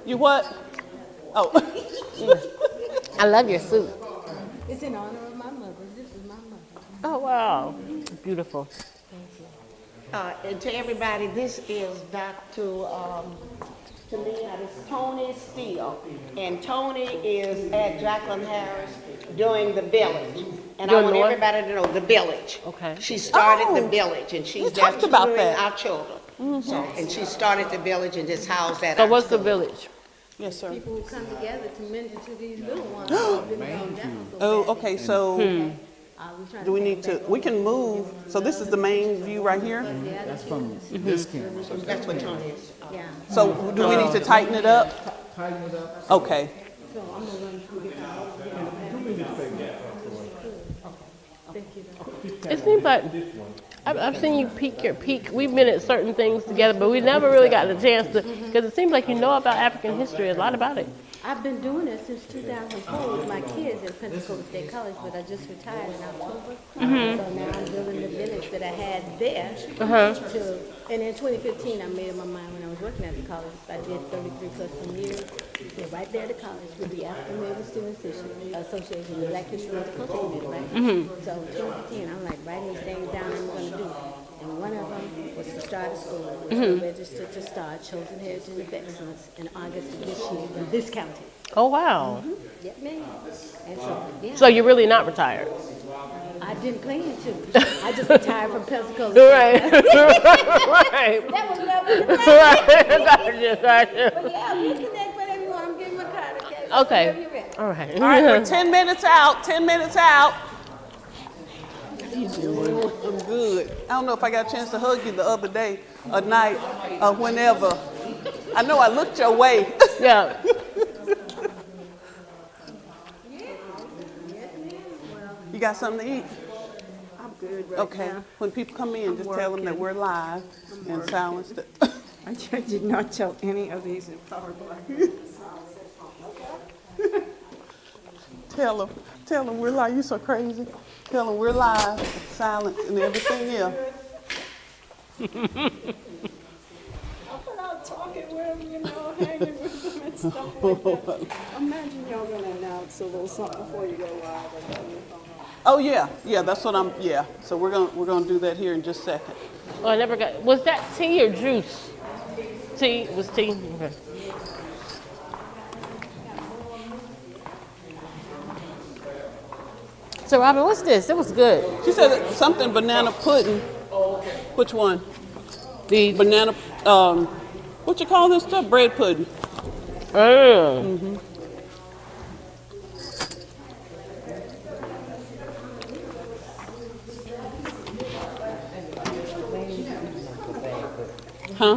You what? Oh. I love your suit. It's in honor of my mother. This is my mother. Oh, wow. Beautiful. And to everybody, this is Dr. Talia, this is Tony Steele. And Tony is at Jacqueline Harris doing the village. And I Doing want what? everybody to know the village. Okay. She started Oh, the village and she's we there talked about tutoring that. our children. So, and she started the village and just housed at So our what's the school. village? Yes, sir. People who come together to minister to these little ones who have been gone down so Oh, bad. okay, so We're trying do we take need them to, back we can move, so this is the main view right here? over. Yeah, That's from this camera. So That's what Tony is. yeah. So do we need to tighten it up? tighten it up. Okay. So I'm gonna run through the Thank you. It seems like I've seen you peak your peak. We've been at certain things together, but we never really gotten a chance to, because it seems like you know about African history, a lot about it. I've been doing it since 2004 with my kids at Pensacola State College, but I just retired in October. So now I'm building the village that I had there. And in 2015, I made up my mind when I was working at the college. I did 33 plus some years. So right there at the college with the African American Students Association, the Black History and Culture Committee, right? So in 2015, I'm like writing these things down I'm going to do. And one of them was to start a school, which I registered to start Chosen Heritage of Excellence in August of this year in this county. Oh, wow. Yep, man. And so, yeah, So you're really not retired? I didn't claim it to. I just retired from Pensacola. Right. Right. That was lovely. Gotcha, gotcha. But yeah, you connect whatever you want. I'm getting my card, okay? Okay. Whenever you're ready. All right. All right, we're 10 minutes out, 10 minutes out. I'm good. I don't know if I got a chance to hug you the other day, or night, or whenever. I know I looked your way. Yeah. You got something to eat? I'm good right Okay. now. When people come in, just tell them that we're live and silence it. I did not tell any of these in PowerPoint. Tell them we're live. You so crazy. Tell them we're live, silence, and everything else. I'm out talking with them, hanging with them and stuff like that. Imagine y'all gonna announce a little something before you go live. Or something. Oh yeah, that's what I'm. Yeah, so we're gonna do that here in just a second. Oh, I never got. Was that tea or juice? Tea. It was tea. Okay. So, Robin, what's this? It was good. She said something banana pudding. Which one? The Banana. What you call this stuff? Bread pudding. Huh?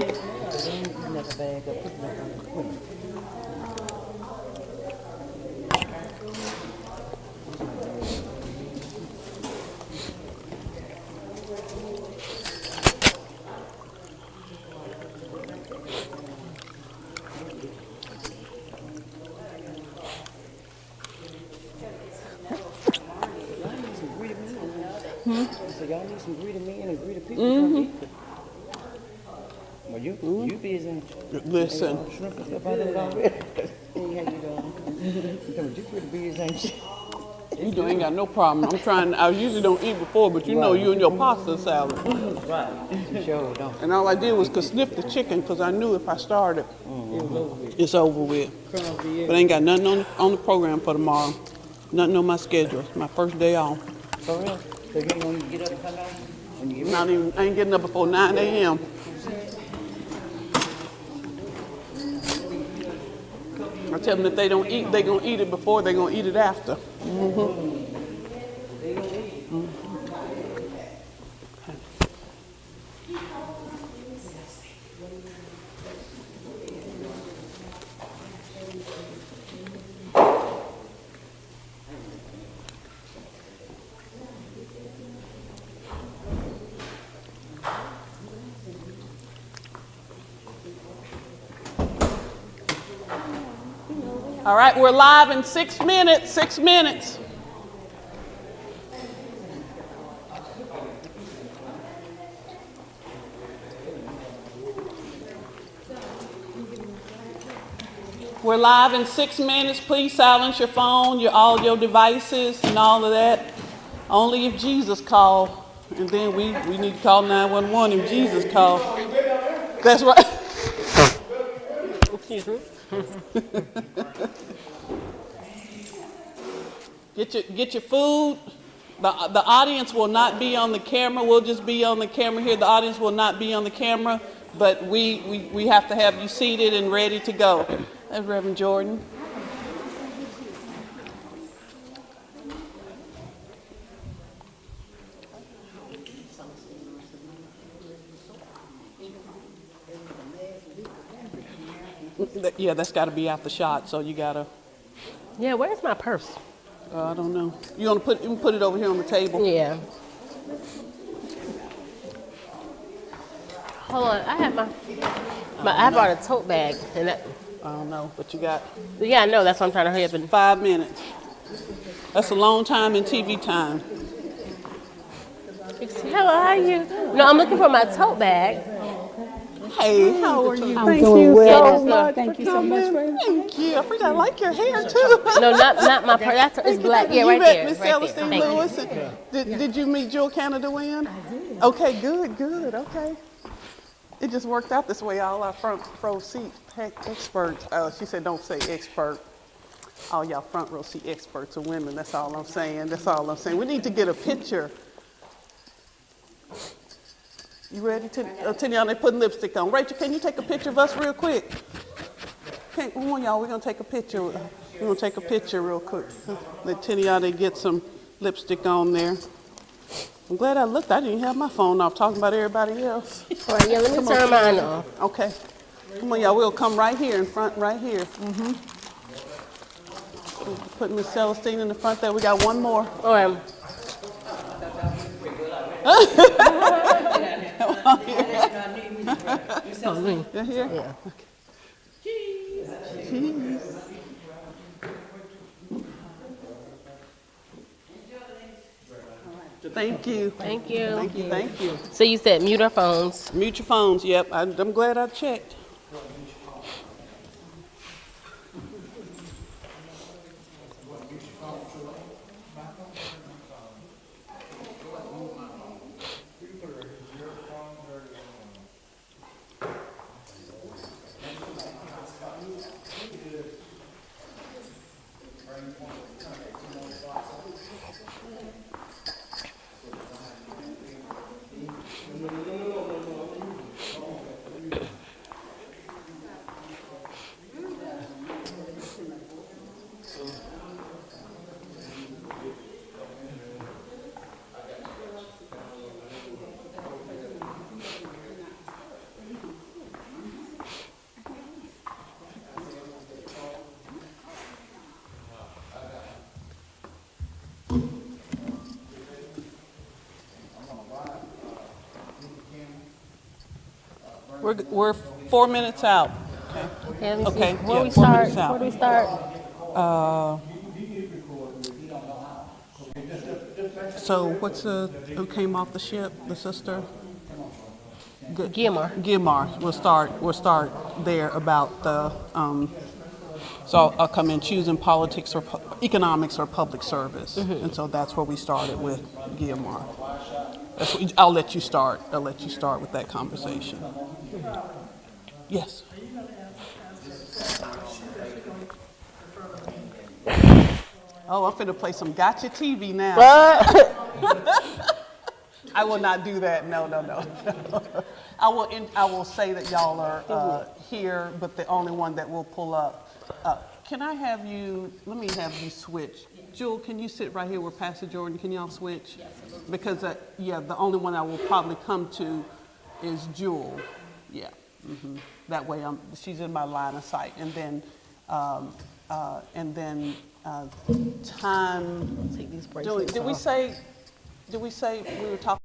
So y'all need some greeting men and greeting people from people. Well, you busy and Listen. shrimp and stuff out there already. Hey, how you doing? You pretty busy, ain't you? You ain't got no problem. I usually don't eat before, but you know you and your pasta salad. Right. You sure don't. And all I did was sniff the chicken because I knew if I started, it's over with. But I ain't got nothing on the program for tomorrow. Nothing on my schedule. It's my first day off. For real? So you ain't gonna get up and come out? When you get I ain't getting up before 9 a.m. I tell them if they don't eat, they gonna eat it before, they gonna eat it after. All right, we're live in 6 minutes, 6 minutes. We're live in 6 minutes. Please silence your phone, all your devices and all of that. Only if Jesus called. And then we need to call 911 if Jesus called. That's right. Get your food. The audience will not be on the camera. We'll just be on the camera here. The audience will not be on the camera, but we have to have you seated and ready to go. That's Reverend Jordan. Yeah, that's got to be out the shot, so you got to. Yeah, where's my purse? I don't know. You want to put it over here on the table? Yeah. Hold on, I have I brought a tote bag, and that. I don't know, but you got Yeah, I know. That's why I'm trying to hurry up and. 5 minutes. That's a long time in TV time. Hello, how are you? No, I'm looking for my tote bag. Hey, how are you? Thank you so much. Thank you so much for Thank you. I forgot I like your hair too. No, not my purse. It's black. Yeah, right there. You met Miss Right there. Celestine Thank you. Lewis. Did you meet Jewel Canada Wynn? I did. Okay, good. Okay. It just worked out this way. All our front row seat experts. She said, don't say expert. All y'all front row seat experts are women. That's all I'm saying. We need to get a picture. You ready? Tiniana, they putting lipstick on. Rachel, can you take a picture of us real quick? Come on, y'all. We're going to take a picture. We're going to take a picture real quick. Let Tiniana get some lipstick on there. I'm glad I looked. I didn't have my phone off talking about everybody else. All right, yeah, let me turn mine off. Okay. Come on, y'all. We'll come right here in front, right here. Put Miss Celestine in the front there. We got one more. All right. You're here? Yeah. Cheese. Thank you. Thank you. Thank you. So you said mute our phones. Mute your phones. Yep. I'm glad I checked. We're 4 minutes out. Okay, let me Okay, see. Where yeah, we 4 start? minutes out. Where do we start? So who came off the ship? The sister? Gilmore. Gilmar. We'll start there about the, so I'll come in choosing politics or economics or public service. And so that's where we started with Gilmar. I'll let you start with that conversation. Yes. Oh, I'm finna play some Gotcha TV now. I will not do that. No. I will say that y'all are here, but the only one that will pull up. Can I have you? Let me have you switch. Jewel, can you sit right here with Pastor Jordan? Can y'all switch? Yes. Because the only one I will probably come to is Jewel. Yeah. That way she's in my line of sight, and then time. Take these bracelets Did we say we were talking?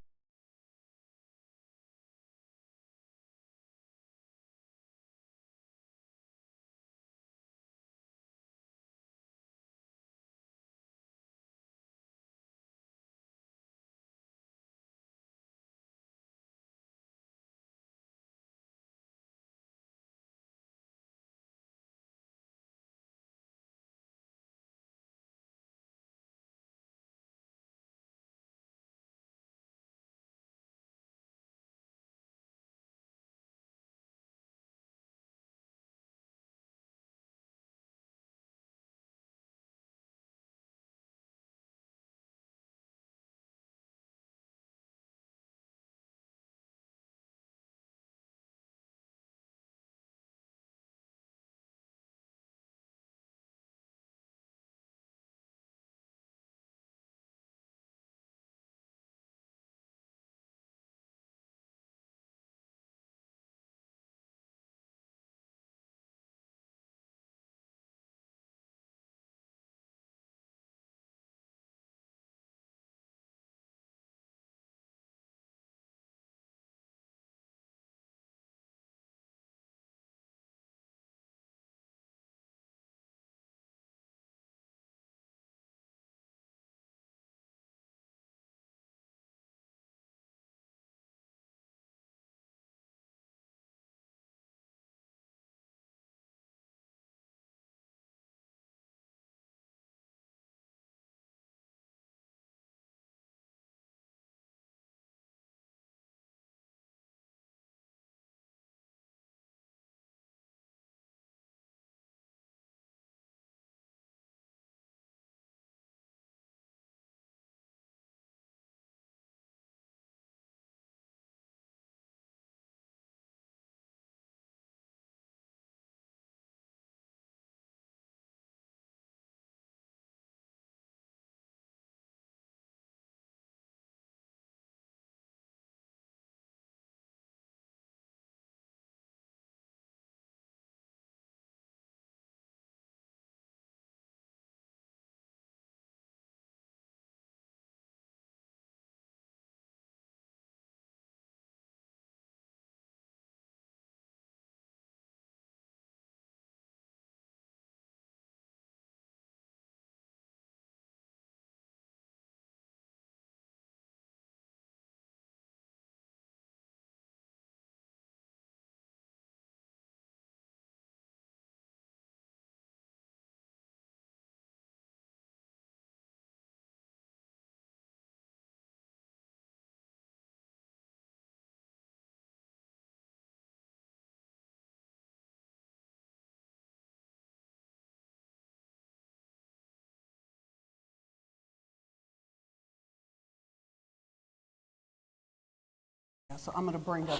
So I'm going to bring up.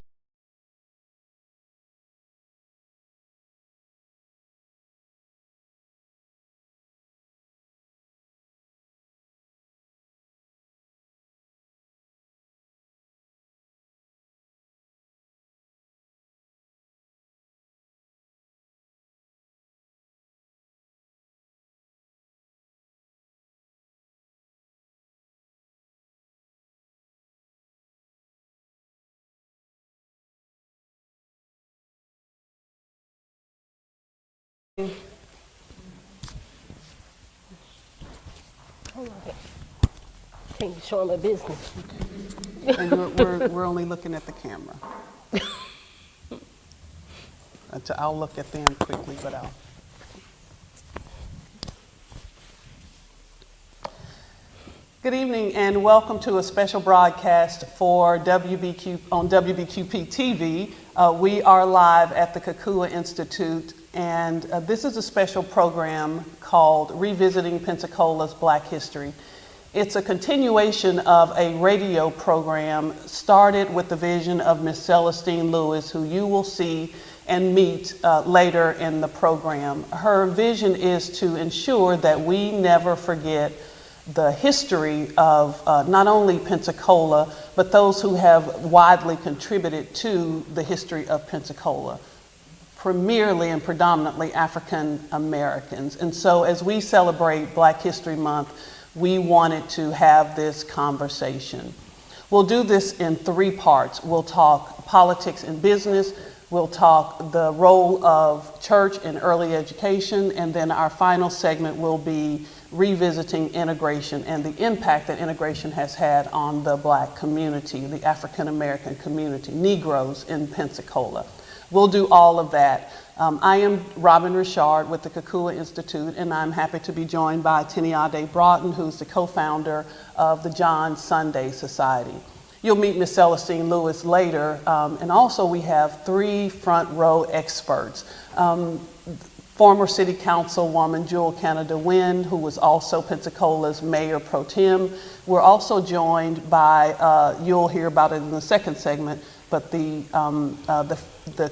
Can't show my business. And we're only looking at the camera. I'll look at them quickly, but I'll. Good evening and welcome to a special broadcast for WBQ on WBQP TV. We are live at the Kukua Institute, and this is a special program called Revisiting Pensacola's Black History. It's a continuation of a radio program started with the vision of Miss Celestine Lewis, who you will see and meet later in the program. Her vision is to ensure that we never forget the history of not only Pensacola, but those who have widely contributed to the history of Pensacola, primarily and predominantly African Americans. And so as we celebrate Black History Month, we wanted to have this conversation. We'll do this in 3 parts. We'll talk politics and business, we'll talk the role of church in early education, and then our final segment will be revisiting integration and the impact that integration has had on the Black community, the African American community, Negroes in Pensacola. We'll do all of that. I am Robin Richard with the Kukua Institute, and I'm happy to be joined by Tiniade Broughton, who's the co-founder of the John Sunday Society. You'll meet Ms. Celestine Lewis later, and also we have 3 front row experts. Former City Councilwoman Jewel Canada Wynn, who was also Pensacola's Mayor Pro Tem. We're also joined by, you'll hear about it in the second segment, but the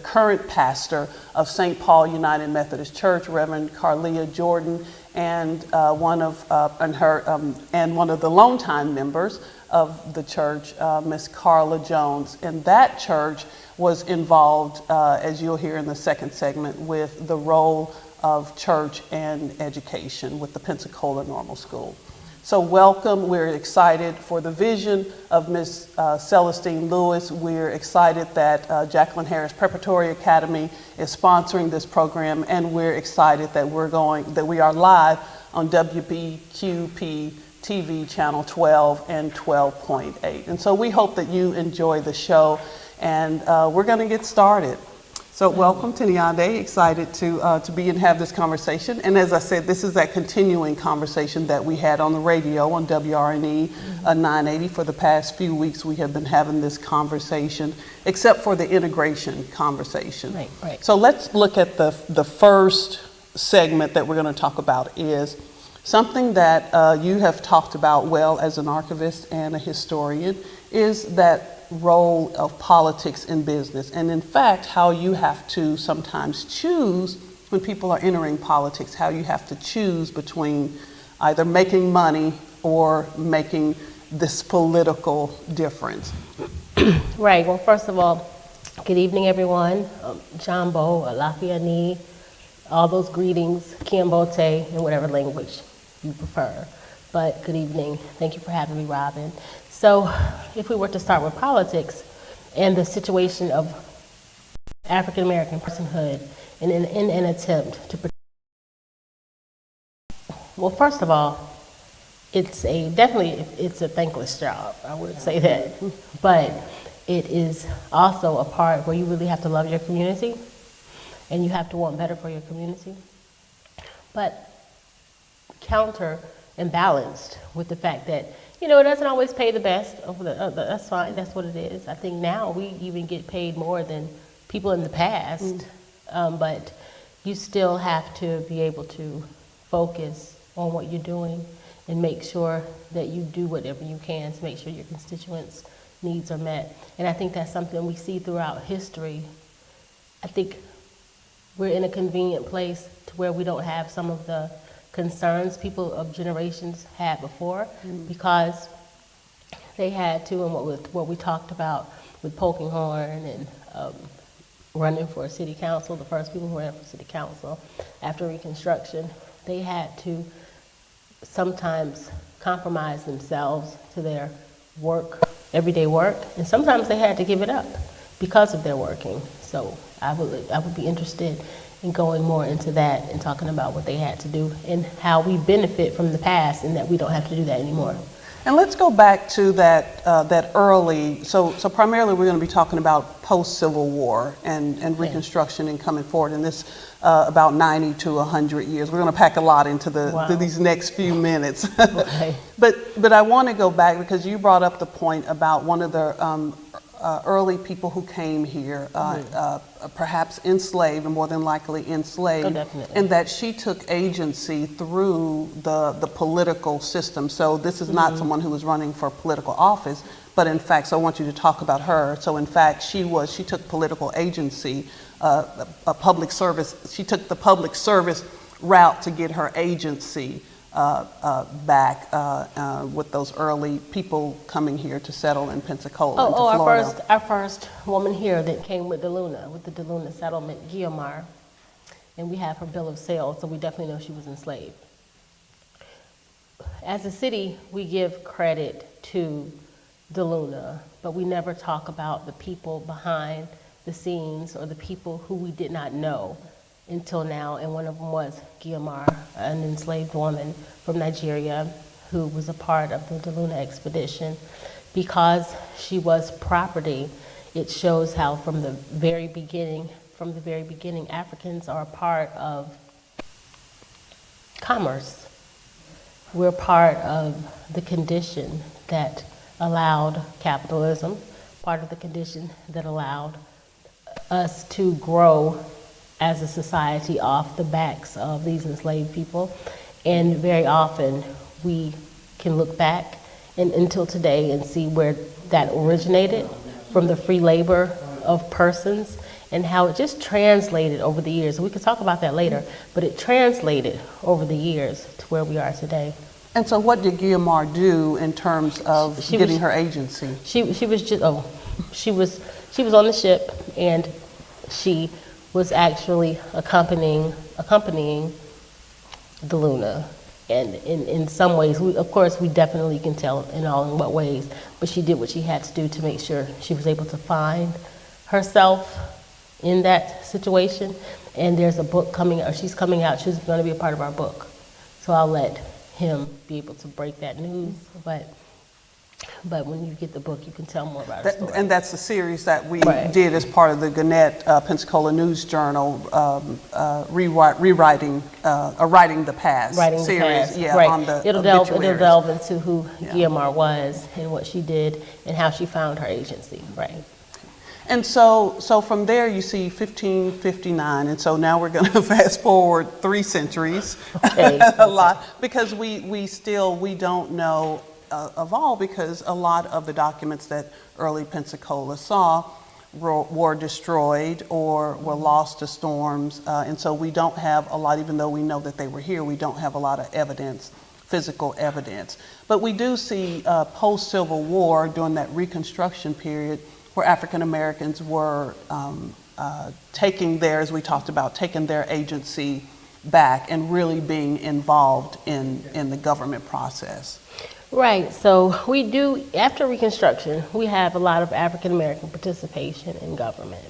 current pastor of St. Paul United Methodist Church, Reverend Carlia Jordan, and one of the longtime members of the church, Miss Carla Jones. And that church was involved, as you'll hear in the second segment, with the role of church and education with the Pensacola Normal School. So welcome. We're excited for the vision of Ms. Celestine Lewis. We're excited that Jacqueline Harris Preparatory Academy is sponsoring this program, and we're excited that we are live on WBQP TV channel 12 and 12.8. And so we hope that you enjoy the show, and we're going to get started. So welcome, Tiniade. Excited to be and have this conversation. And as I said, this is that continuing conversation that we had on the radio on WRNE 980. For the past few weeks, we have been having this conversation, except for the integration conversation. Right. So let's look at the first segment that we're going to talk about is something that you have talked about well as an archivist and a historian, is that role of politics in business, and in fact how you have to sometimes choose when people are entering politics, how you have to choose between either making money or making this political difference. Right. Well, first of all, good evening, everyone. Jambo, Alafiani, all those greetings, Kiambote, in whatever language you prefer. But good evening. Thank you for having me, Robin. So if we were to start with politics and the situation of African American personhood in an attempt to protect, well, first of all, it's a thankless job, I would say that. But it is also a part where you really have to love your community and you have to want better for your community. But counter and balanced with the fact that, it doesn't always pay the best. That's fine, that's what it is. I think now we even get paid more than people in the past, but you still have to be able to focus on what you're doing and make sure that you do whatever you can to make sure your constituents needs are met. And I think that's something we see throughout history. I think we're in a convenient place to where we don't have some of the concerns people of generations had before, because they had to, and what we talked about with Polkinghorne and running for city council, the first people who ran for city council after Reconstruction, they had to sometimes compromise themselves to their work, everyday work, and sometimes they had to give it up because of their working. So I would be interested in going more into that and talking about what they had to do and how we benefit from the past and that we don't have to do that anymore. And let's go back to that early, so primarily we're going to be talking about post-Civil War and Reconstruction and coming forward in this about 90 to 100 years. We're going to pack a lot into these next few minutes. Okay. But I want to go back because you brought up the point about one of the early people who came here, perhaps enslaved, and more than likely enslaved, and that she took agency through the political system. So this is not someone who was running for political office, but in fact, so I want you to talk about her. So in fact, she took political agency, a public service. She took the public service route to get her agency back with those early people coming here to settle in Pensacola, into Florida. Our first woman here that came with the DeLuna settlement, Guiomar, and we have her bill of sale, so we definitely know she was enslaved. As a city, we give credit to DeLuna, but we never talk about the people behind the scenes or the people who we did not know until now, and one of them was Guiomar, an enslaved woman from Nigeria who was a part of the DeLuna expedition. Because she was property, it shows how from the very beginning, Africans are a part of commerce. We're part of the condition that allowed capitalism, part of the condition that allowed us to grow as a society off the backs of these enslaved people. And very often we can look back until today and see where that originated from the free labor of persons and how it just translated over the years. We could talk about that later, but it translated over the years to where we are today. And so what did Guiomar do in terms of getting her agency? She was on the ship, and she was actually accompanying DeLuna. And in some ways, we definitely can tell in what ways, but she did what she had to do to make sure she was able to find herself in that situation. And there's a book coming out, she's coming out, she's going to be a part of our book. So I'll let him be able to break that news, but when you get the book, you can tell more about her story. And that's the series that we did as part of the Gannett Pensacola News Journal, Writing the Past series. On the it'll delve into who Guiomar was and what she did and how she found her agency. Right. And so from there you see 1559, and so now we're going to fast forward 3 centuries, a lot, because we don't know of all, because a lot of the documents that early Pensacola saw were destroyed or were lost to storms, and so we don't have a lot, even though we know that they were here, we don't have a lot of evidence, physical evidence. But we do see post-Civil War, during that Reconstruction period, where African Americans were taking their agency back and really being involved in the government process. Right, so we do, after Reconstruction, we have a lot of African American participation in government.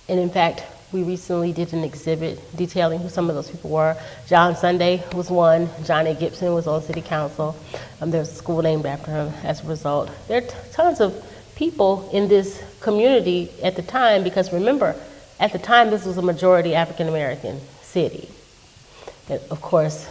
And in fact, we recently did an exhibit detailing who some of those people were. John Sunday was one, Johnny Gibson was on city council. There's a school named after him as a result. There are tons of people in this community at the time, because remember, at the time this was a majority African American city. And of course,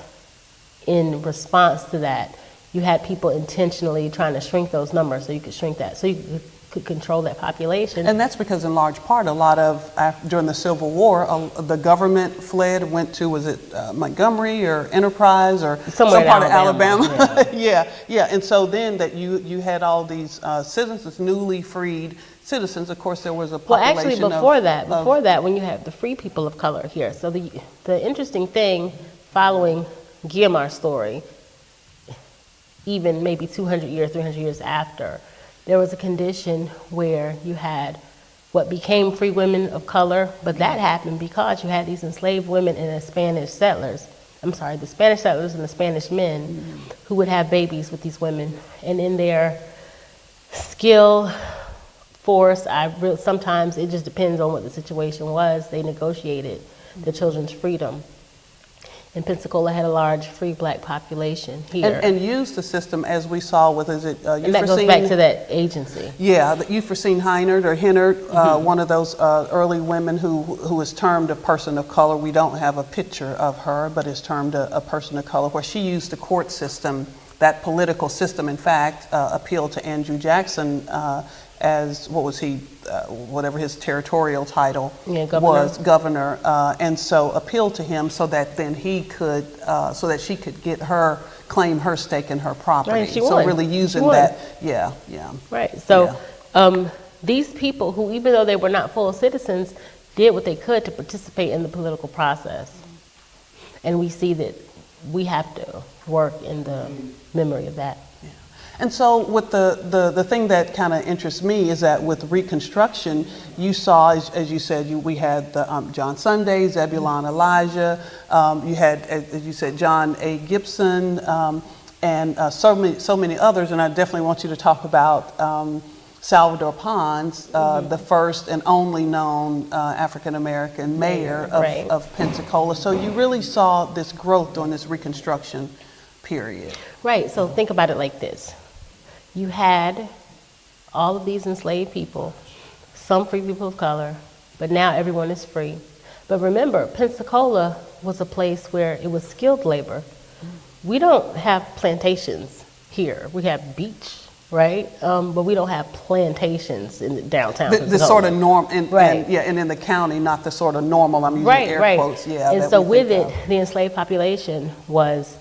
in response to that, you had people intentionally trying to shrink those numbers so you could shrink that, so you could could control that population. And that's because in large part, a lot of, during the Civil War, the government fled, went to, was it Montgomery or Enterprise or some Somewhere in part of Alabama, Alabama? Yeah. And so then that you had all these citizens, newly freed citizens. Of course, there was a Well, population actually, before that, when you have the free people of color here. So the interesting thing following Guillemar's story, even maybe 200 years, 300 years after, there was a condition where you had what became free women of color, but that happened because you had these enslaved women and the Spanish settlers. I'm sorry, the Spanish settlers and the Spanish men who would have babies with these women. And in their skill, force, sometimes it just depends on what the situation was, they negotiated the children's freedom. And Pensacola had a large free black population here. and used the system as we saw with, is it and that goes back to that agency. Yeah, the Euphrosyne Heinert, one of those early women who was termed a person of color. We don't have a picture of her, but is termed a person of color, where she used the court system, that political system, in fact, appealed to Andrew Jackson as, what was he, whatever his territorial title was, governor, and so appealed to him so that then he could, so that she could get her, claim her stake in her property. Right, she so won. really using She won. that, yeah. Right, so these people who, even though they were not full citizens, did what they could to participate in the political process. And we see that we have to work in the memory of that. And so with the thing that kind of interests me is that with Reconstruction, you saw, as you said, we had the, John Sunday, Zebulon Elijah, you had, as you said, John A. Gibson, and so many others. And I definitely want you to talk about Salvador Pons, the first and only known African-American mayor of Pensacola. So you really saw this growth during this Reconstruction period. Right, so think about it like this. You had all of these enslaved people, some free people of color, but now everyone is free. But remember, Pensacola was a place where it was skilled labor. We don't have plantations here. We have beach, right? But we don't have plantations in downtown Pensacola. The sort of norm, and in the county, not the sort of normal, I'm using air quotes. Yeah, and so with it, the enslaved population was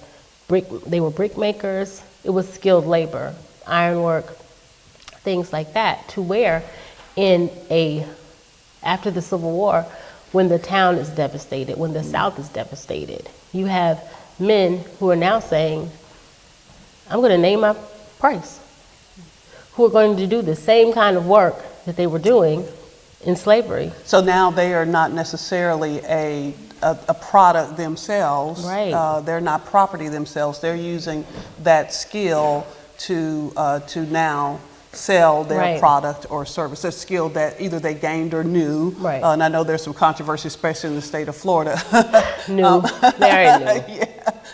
they were brick makers. It was skilled labor. Ironwork, things like that, to where after the Civil War, when the town is devastated, when the South is devastated, you have men who are now saying, I'm going to name my price, who are going to do the same kind of work that they were doing in slavery. So now they are not necessarily a product themselves. Right. They're not property themselves. They're using that skill to now sell their product or service, a skill that either they gained or knew. Right. And I know there's some controversy, especially in the state of Florida. Very new. Yeah,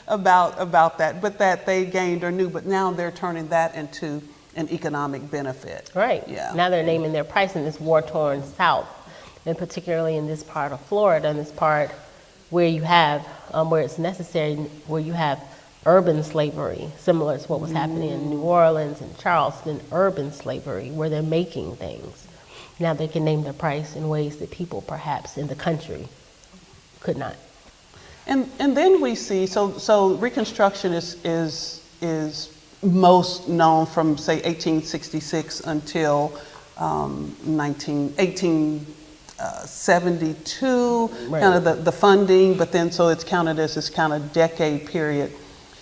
about that, but that they gained or knew, but now they're turning that into an economic benefit. Right. Yeah. Now they're naming their price in this war-torn South, and particularly in this part of Florida, and this part where you have, where it's necessary, where you have urban slavery, similar to what was happening in New Orleans and Charleston, urban slavery, where they're making things. Now they can name their price in ways that people perhaps in the country could not. And then we see, so Reconstruction is most known from, say, 1866 until 1872, kind of the funding, but then so it's counted as this kind of decade period.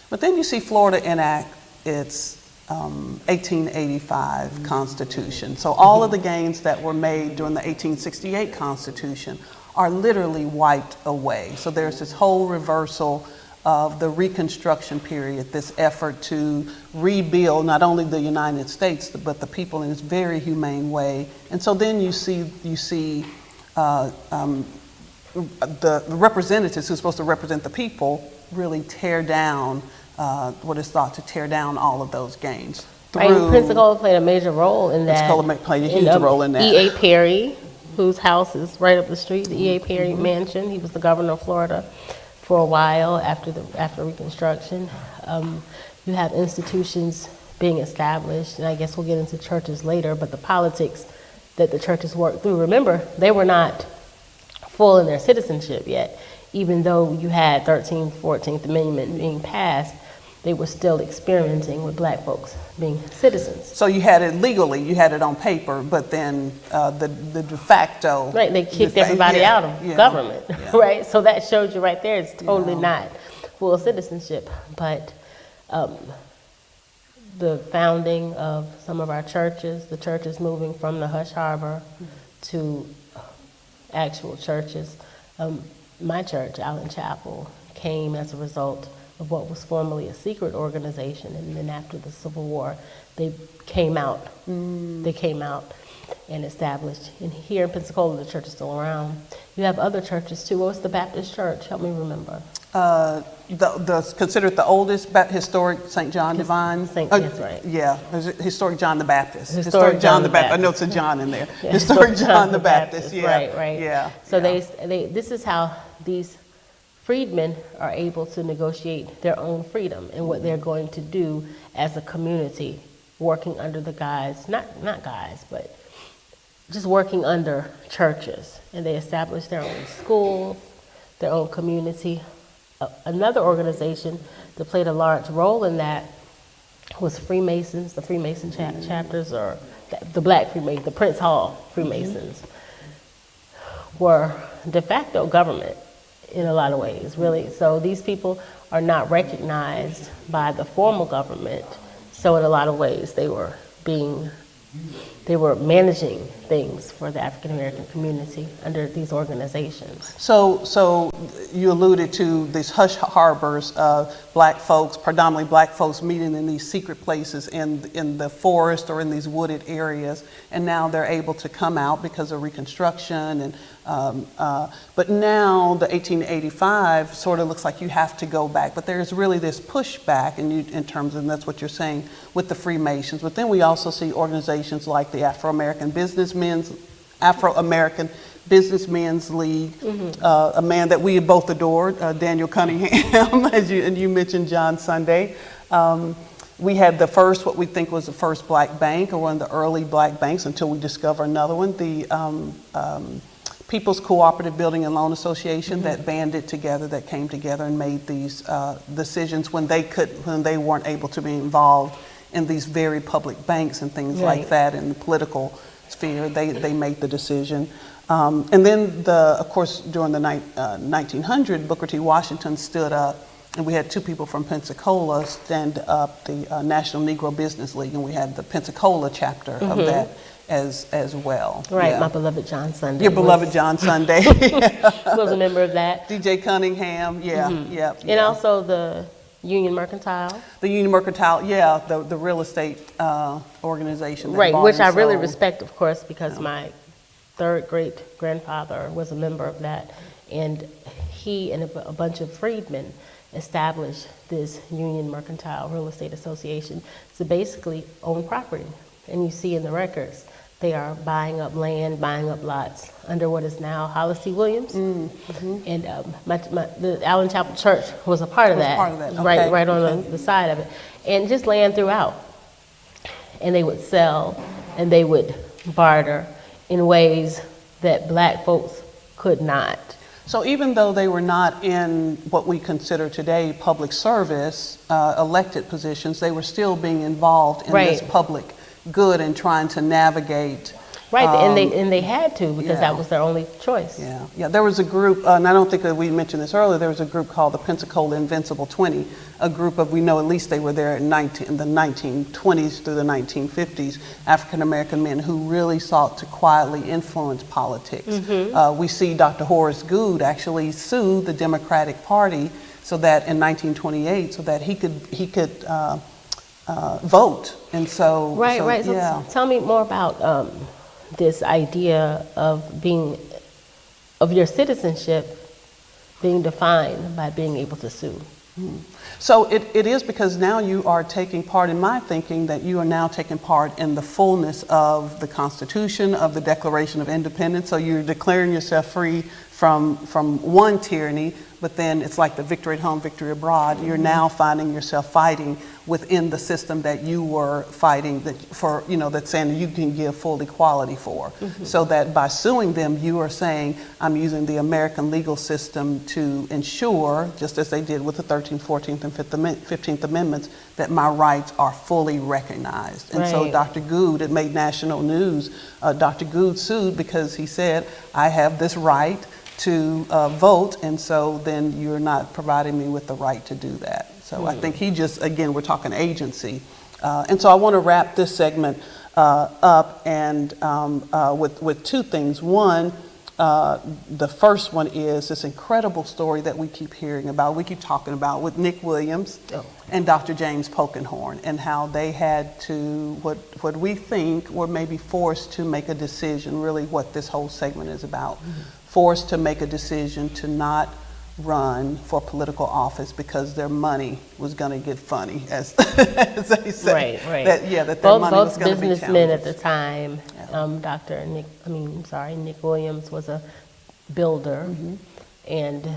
But then you see Florida enact its 1885 Constitution. So all of the gains that were made during the 1868 Constitution are literally wiped away. So there's this whole reversal of the Reconstruction period, this effort to rebuild not only the United States, but the people in this very humane way. And so then you see the representatives who are supposed to represent the people really tear down what is thought to tear down all of those gains. Pensacola played a major role in that. Pensacola played a huge role in that. E.A. Perry, whose house is right up the street, the E.A. Perry mansion. He was the governor of Florida for a while after Reconstruction. You have institutions being established, and I guess we'll get into churches later, but the politics that the churches worked through. Remember, they were not full in their citizenship yet. Even though you had 13th, 14th Amendment being passed, they were still experimenting with black folks being citizens. So you had it legally, you had it on paper, but then the de facto. Right, they kicked everybody out of government, right? So that showed you right there, it's totally not full citizenship. But the founding of some of our churches, the churches moving from the hush harbor to actual churches. My church, Allen Chapel, came as a result of what was formerly a secret organization, and then after the Civil War, they came out. They came out and established. And here in Pensacola, the church is still around. You have other churches too. What was the Baptist church? Help me remember. Considered the oldest historic St. John Divine. That's right. Yeah, historic John the Baptist. Historic John the Baptist. I know it's a John in there. Yeah, Historic John the Baptist. Yeah. Right. Yeah. So yeah. this is how these freedmen are able to negotiate their own freedom and what they're going to do as a community, working under the guise, not guys, but just working under churches. And they established their own schools, their own community. Another organization that played a large role in that was Freemasons, the Freemason chapters, or the Black Freemasons, the Prince Hall Freemasons, were de facto government in a lot of ways, really. So these people are not recognized by the formal government. So in a lot of ways, they were managing things for the African American community under these organizations. So you alluded to these hush harbors of black folks, predominantly black folks meeting in these secret places in the forest or in these wooded areas, and now they're able to come out because of Reconstruction. And but now the 1885 sort of looks like you have to go back, but there's really this pushback in terms of, and that's what you're saying with the Freemasons. But then we also see organizations like the Afro-American Businessmen's League, a man that we both adored, Daniel Cunningham, and you mentioned John Sunday. We had the first, what we think was the first black bank, or one of the early black banks, until we discover another one, the People's Cooperative Building and Loan Association, that banded together, that came together and made these decisions when they weren't able to be involved in these very public banks and things like that in the political sphere. They made the decision. And then, of course, during the 1900, Booker T. Washington stood up, and we had two people from Pensacola stand up, the National Negro Business League, and we had the Pensacola chapter of that as well. Right, my beloved John Sunday. Your beloved John Sunday. Was a member of that. DJ Cunningham, yeah. And also the Union Mercantile. The Union Mercantile, the real estate organization. Right, which I really respect, of course, because my third great grandfather was a member of that, and he and a bunch of freedmen established this Union Mercantile Real Estate Association to basically own property. And you see in the records, they are buying up land, buying up lots under what is now Hollis T. Williams. And the Allen Chapel Church was a part of that. Okay. Right on the side of it. And just land throughout. And they would sell and they would barter in ways that black folks could not. So even though they were not in what we consider today public service, elected positions, they were still being involved in this public good and trying to navigate. Right, and they had to, because that was their only choice. Yeah. There was a group, and I don't think that we mentioned this earlier. There was a group called the Pensacola Invincible 20, a group of, we know at least they were there in the 1920s through the 1950s, African American men who really sought to quietly influence politics. We see Dr. Horace Good actually sue the Democratic Party so that in 1928, so that he could vote, and so right. So tell me more about this idea of your citizenship being defined by being able to sue. So it is, because now you are taking part, in my thinking, that you are now taking part in the fullness of the Constitution, of the Declaration of Independence. So you're declaring yourself free from one tyranny, but then it's like the victory at home, victory abroad. You're now finding yourself fighting within the system that you were fighting that's saying you can give full equality for. So that by suing them, you are saying, I'm using the American legal system to ensure, just as they did with the 13th, 14th, and 15th Amendments, that my rights are fully recognized. And so Right. Dr. Good, it made national news. Dr. Good sued because he said, I have this right to vote, and so then you're not providing me with the right to do that. So I think he just, again, we're talking agency. And so I want to wrap this segment up and with two things. One, the first one is this incredible story that we keep hearing about, we keep talking about with Nick Williams and Dr. James Polkinghorne, and how they had to, what we think were maybe forced to make a decision, really what this whole segment is about, forced to make a decision to not run for political office because their money was going to get funny, as they say. Right. That their money was Both going to be businessmen at challenged. the time, Nick Williams was a builder, and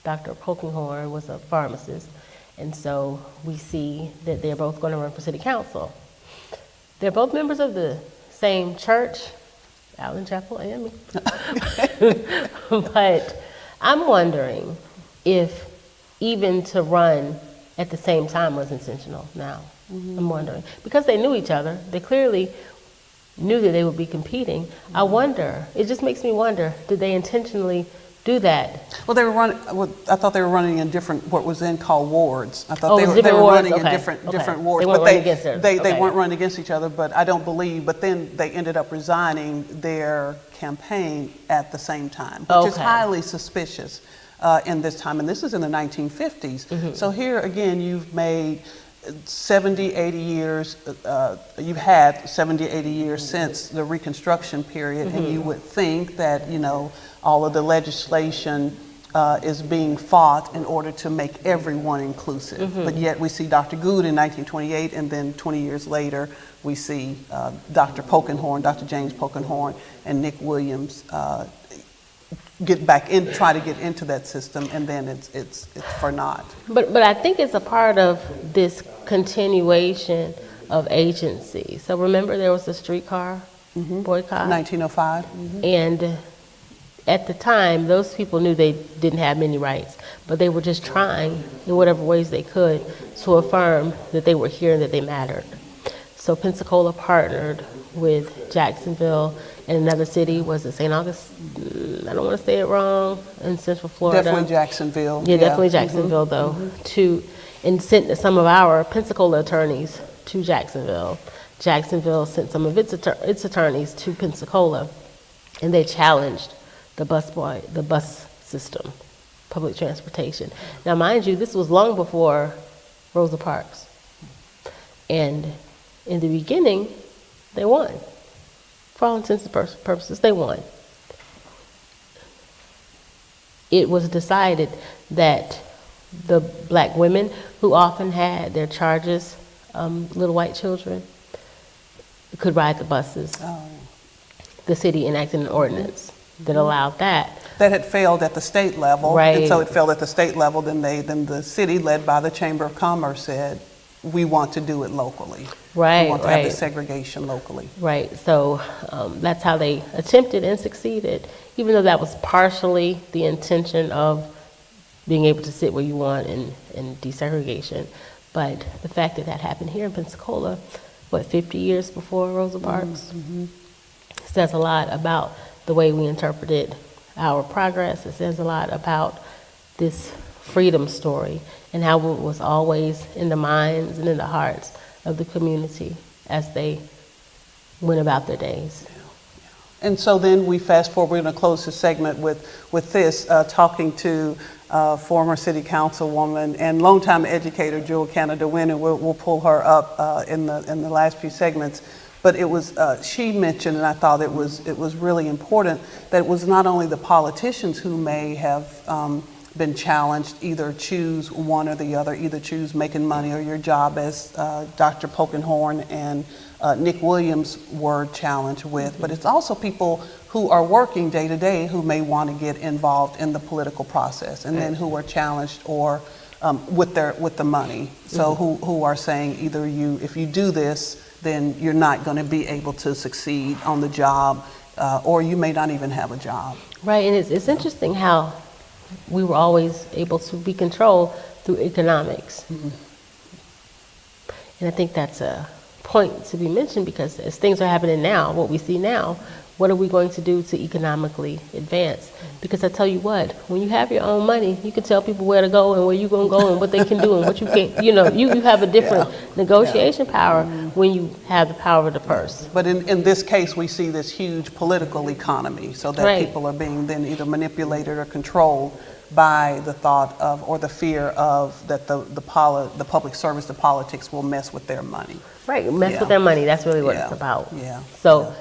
Dr. Polkinghorne was a pharmacist. And so we see that they're both going to run for city council. They're both members of the same church, Allen Chapel and me. But I'm wondering if even to run at the same time was intentional now. I'm wondering. Because they knew each other, they clearly knew that they would be competing. I wonder, it just makes me wonder, did they intentionally do that? Well, they were running. I thought they were running in different, what was then called wards. I thought Oh, they it was were different wards? running in Okay. different Okay. wards. They weren't but running against each other. they Okay. weren't running against each other. But I don't believe. But then they ended up resigning their campaign at the same time, which is Okay. highly suspicious in this time. And this is in the 1950s. So here again, you've made 70, 80 years, you've had 70, 80 years since the Reconstruction period, and you would think that, all of the legislation is being fought in order to make everyone inclusive. But yet we see Dr. Good in 1928, and then 20 years later, we see Dr. Polkinghorne, Dr. James Polkinghorne, and Nick Williams try to get into that system, and then it's for naught. But I think it's a part of this continuation of agency. So remember there was the streetcar boycott? 1905. And at the time, those people knew they didn't have many rights, but they were just trying in whatever ways they could to affirm that they were here and that they mattered. So Pensacola partnered with Jacksonville, and another city, was it St. Augustine? I don't want to say it wrong, in Central Florida. Definitely Jacksonville. Yeah, definitely Jacksonville, though, and sent some of our Pensacola attorneys to Jacksonville. Jacksonville sent some of its attorneys to Pensacola, and they challenged the bus system, public transportation. Now, mind you, this was long before Rosa Parks. And in the beginning, they won. For all intents and purposes, they won. It was decided that the black women who often had their charges, little white children, could ride the buses. The city enacted an ordinance that allowed that. That had failed at the state level. Right. And so it failed at the state level, then the city, led by the Chamber of Commerce, said, we want to do it locally. Right, We want to have the right. segregation locally. Right, so that's how they attempted and succeeded, even though that was partially the intention of being able to sit where you want and desegregation. But the fact that that happened here in Pensacola, 50 years before Rosa Parks, says a lot about the way we interpreted our progress. It says a lot about this freedom story and how it was always in the minds and in the hearts of the community as they went about their days. And so then we fast forward, we're going to close this segment with this, talking to former city councilwoman and longtime educator Jewel Canada Wynn, and we'll pull her up in the last few segments. But it was, she mentioned, and I thought it was really important, that it was not only the politicians who may have been challenged. Either choose one or the other, either choose making money or your job, as Dr. Polkinghorne and Nick Williams were challenged with. But it's also people who are working day to day who may want to get involved in the political process, and then who are challenged or with the money. So who are saying either if you do this, then you're not going to be able to succeed on the job, or you may not even have a job. Right, and it's interesting how we were always able to be controlled through economics. And I think that's a point to be mentioned, because as things are happening now, what we see now, what are we going to do to economically advance? Because I tell you what, when you have your own money, you can tell people where to go and where you're going to go and what they can do and what you can't. You know, you have a different negotiation power when you have the power of the purse. But in this case, we see this huge political economy, so that Right. people are being then either manipulated or controlled by the thought of, or the fear of, that the public service, the politics will mess with their money. Right, mess with their money. That's really what it's Yeah. about. Yeah. So,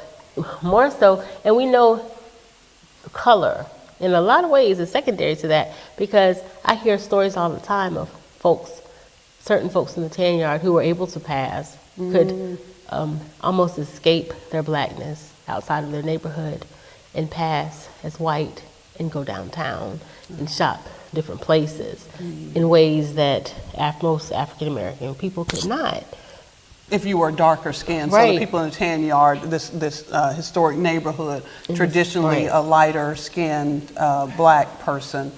more so, and we know color in a lot of ways is secondary to that, because I hear stories all the time of certain folks in the tan yard who were able to pass, could almost escape their blackness outside of their neighborhood and pass as white and go downtown and shop different places in ways that most African American people could not. If you were darker skinned, so Right. the people in the tan yard, this historic neighborhood, traditionally right. a lighter skinned black person.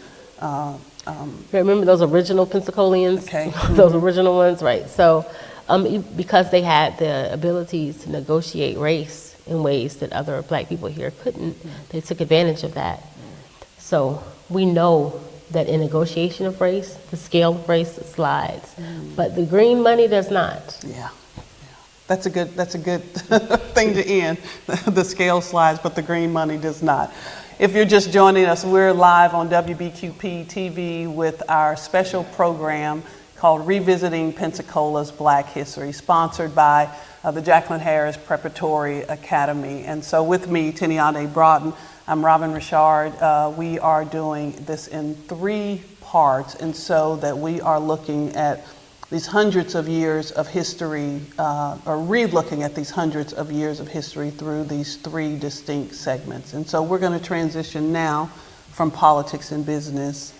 Remember those original Pensacolians? Okay. Those original ones, right. So because they had the abilities to negotiate race in ways that other black people here couldn't, they took advantage of that. So we know that in negotiation of race, the scale of race slides, but the green money does not. Yeah. That's a good thing to end. The scale slides, but the green money does not. If you're just joining us, we're live on WBQP TV with our special program called Revisiting Pensacola's Black History, sponsored by the Jacqueline Harris Preparatory Academy. And so with me, Tiniane Broughton, I'm Robin Richard. We are doing this in 3 parts, and so that we are looking at these hundreds of years of history, or re-looking at these hundreds of years of history through these 3 distinct segments. And so we're going to transition now from politics and business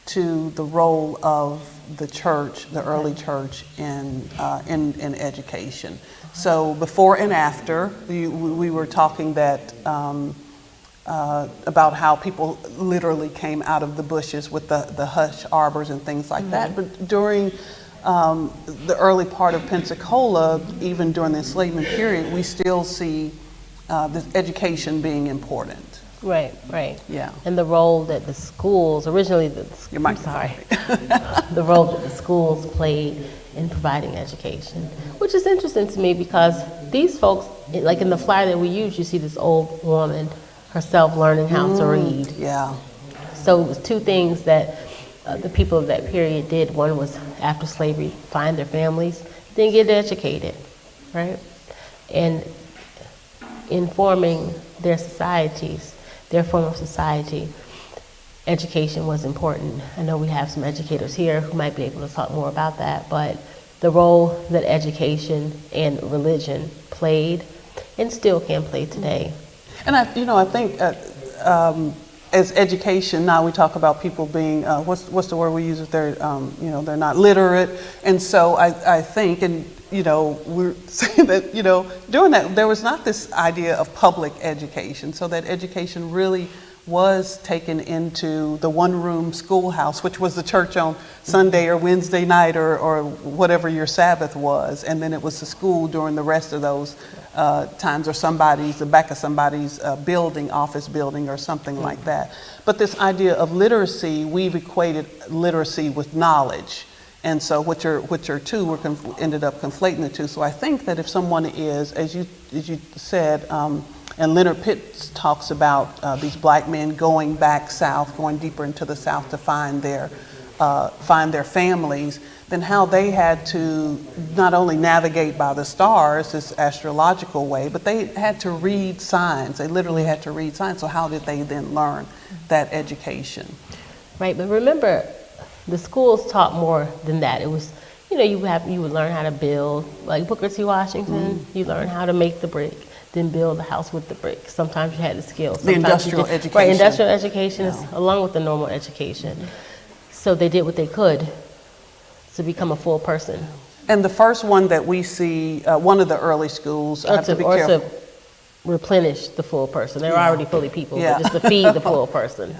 to the role of the church, the early church, in education. So before and after, we were talking that about how people literally came out of the bushes with the hush arbors and things like that. But during the early part of Pensacola, even during the enslavement period, we still see the education being important. Right, right. Yeah. And the role that the schools, originally, Your I'm microphone. sorry, the role that the schools played in providing education, which is interesting to me because these folks, like in the flyer that we use, you see this old woman herself learning how to read. Yeah. So it was 2 things that the people of that period did. One was, after slavery, find their families, then get educated, right? And in forming their societies, their form of society, education was important. I know we have some educators here who might be able to talk more about that, but the role that education and religion played and still can play today. And I think as education, now we talk about people being, what's the word we use if they're, they're not literate. And so I think, and, we're saying that, during that, there was not this idea of public education, so that education really was taken into the one-room schoolhouse, which was the church on Sunday or Wednesday night or whatever your Sabbath was, and then it was the school during the rest of those times, or the back of somebody's building, office building or something like that. But this idea of literacy, we've equated literacy with knowledge. And so which are 2, ended up conflating the 2. So I think that if someone is, as you said, and Leonard Pitts talks about these black men going back south, going deeper into the south to find their families, then how they had to not only navigate by the stars, this astrological way, but they had to read signs. They literally had to read signs. So how did they then learn that education? Right, but remember, the schools taught more than that. It was, you know, you would learn how to build, like Booker T. Washington. You learn how to make the brick, then build the house with the brick. Sometimes you had the skills. The Sometimes you industrial did- education. Right, industrial education is along with the normal education. So they did what they could to become a full person. And the first one that we see, one of the early schools, I have to be or careful. to replenish the full person. They were already fully people, Yeah. but just to feed the full person.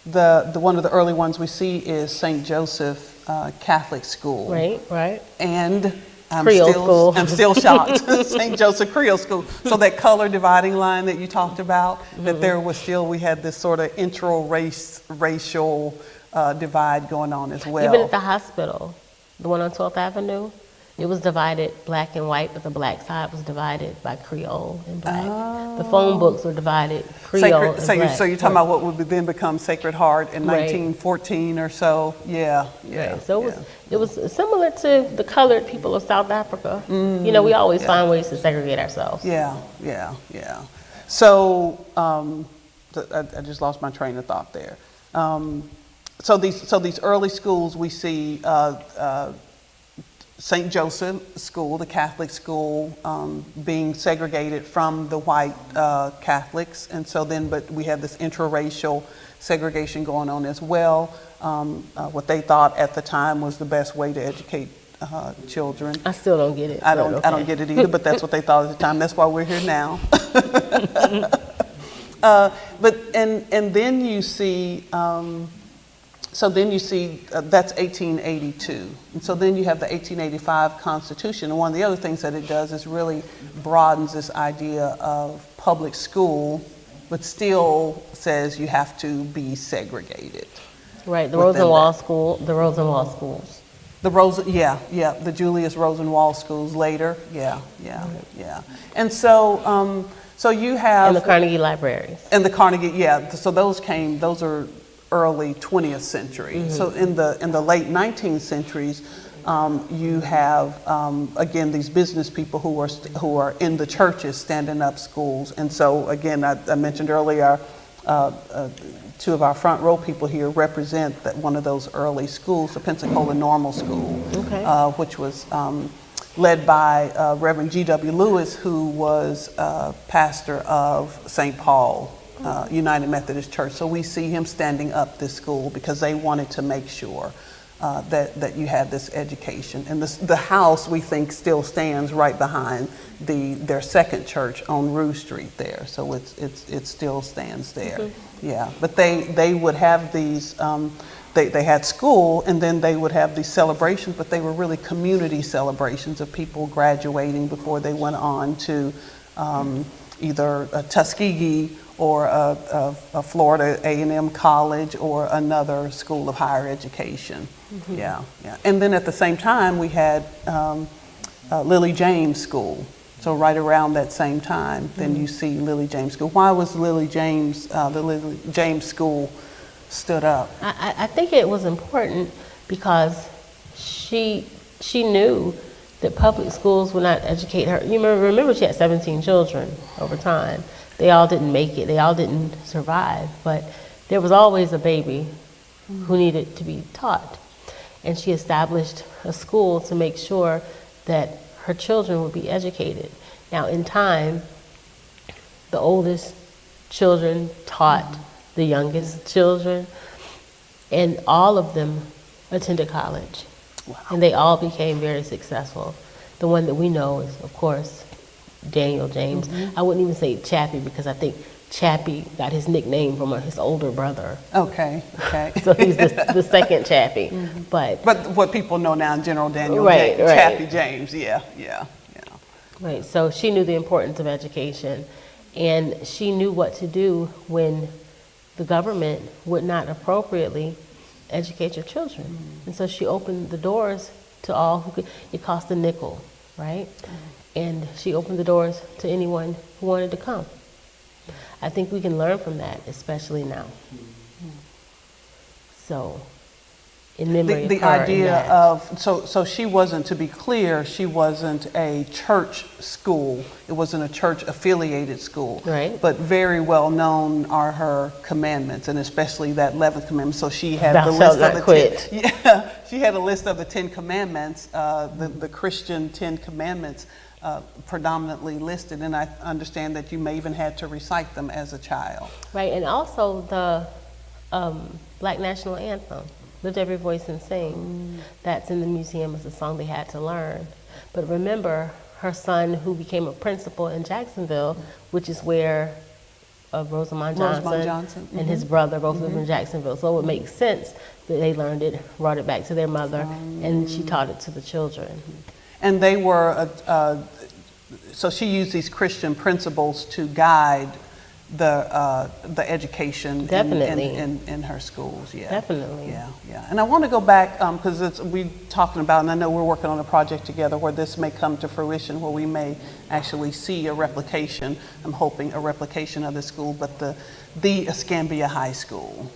The one of the early ones we see is St. Joseph Catholic School. Right. And Creole school. I'm still shocked. St. Joseph Creole School. So that color dividing line that you talked about, that there was still, we had this sort of racial divide going on as well. Even at the hospital, the one on 12th Avenue, it was divided black and white, but the black side was divided by Creole and black. The phone books were divided Creole and black. So you're talking about what would then become Sacred Heart in Right. 1914 or so? Yeah. Right. So it was similar to the colored people of South Africa. You know, we always find ways to segregate ourselves. Yeah. So I just lost my train of thought there. So these early schools we see St. Joseph School, the Catholic school, being segregated from the white Catholics, and so then, but we have this interracial segregation going on as well. What they thought at the time was the best way to educate children. I still don't get it. I but don't okay. get it either, but that's what they thought at the time. That's why we're here now. But then you see. So then you see, that's 1882. And so then you have the 1885 Constitution. And one of the other things that it does is really broadens this idea of public school, but still says you have to be segregated. Right, the within Rosenwald that. School, the Rosenwald schools. The Julius Rosenwald schools later. Yeah. And so, so you have. And the Carnegie libraries. And the Carnegie, so those are early 20th century. So in the late 19th centuries, you have again these business people who are in the churches standing up schools. And so again, I mentioned earlier, two of our front row people here represent one of those early schools, the Pensacola Normal School, which was led by Reverend G.W. Lewis, who was pastor of St. Paul United Methodist Church. So we see him standing up this school because they wanted to make sure that you had this education. And the house, we think, still stands right behind their second church on Rue Street there. So it still stands there. Yeah, but they would have these. They had school, and then they would have these celebrations, but they were really community celebrations of people graduating before they went on to either Tuskegee or a Florida A&M college or another school of higher education. Yeah. And then at the same time, we had Lily James School. So right around that same time, then you see Lily James School. Why was the Lily James School stood up? I think it was important because she knew that public schools would not educate her. You remember she had 17 children over time. They all didn't make it. They all didn't survive. But there was always a baby who needed to be taught. And she established a school to make sure that her children would be educated. Now, in time, the oldest children taught the youngest children, and all of them attended college. Wow. And they all became very successful. The one that we know is, of course, Daniel James. I wouldn't even say Chappie because I think Chappie got his nickname from his older brother. Okay. So he's the second Chappie. But what people know now, General Daniel Right. Chappie James, yeah. Right, so she knew the importance of education, and she knew what to do when the government would not appropriately educate your children. And so she opened the doors to all who could. It cost a nickel, right? And she opened the doors to anyone who wanted to come. I think we can learn from that, especially now. So in memory The of her. idea of, so she wasn't, to be clear, she wasn't a church school. It wasn't a church affiliated school. Right. But very well known are her commandments, and especially that 11th commandment. So she had Thou the shalt list of not the quit. 10, yeah, she had a list of the 10 commandments, the Christian 10 commandments predominantly listed, and I understand that you may even had to recite them as a child. Right, and also the Black National Anthem, Lift Every Voice and Sing. That's in the museum as a song they had to learn. But remember, her son, who became a principal in Jacksonville, which is where Rosamond Johnson and his brother both lived in Jacksonville. So it would make sense that they learned it, brought it back to their mother, and she taught it to the children. And they were, so she used these Christian principles to guide the education Definitely. in her schools. Yeah, Definitely. Yeah. And I want to go back because we're talking about, and I know we're working on a project together where this may come to fruition, where we may actually see a replication. I'm hoping a replication of the school, but the Escambia High School,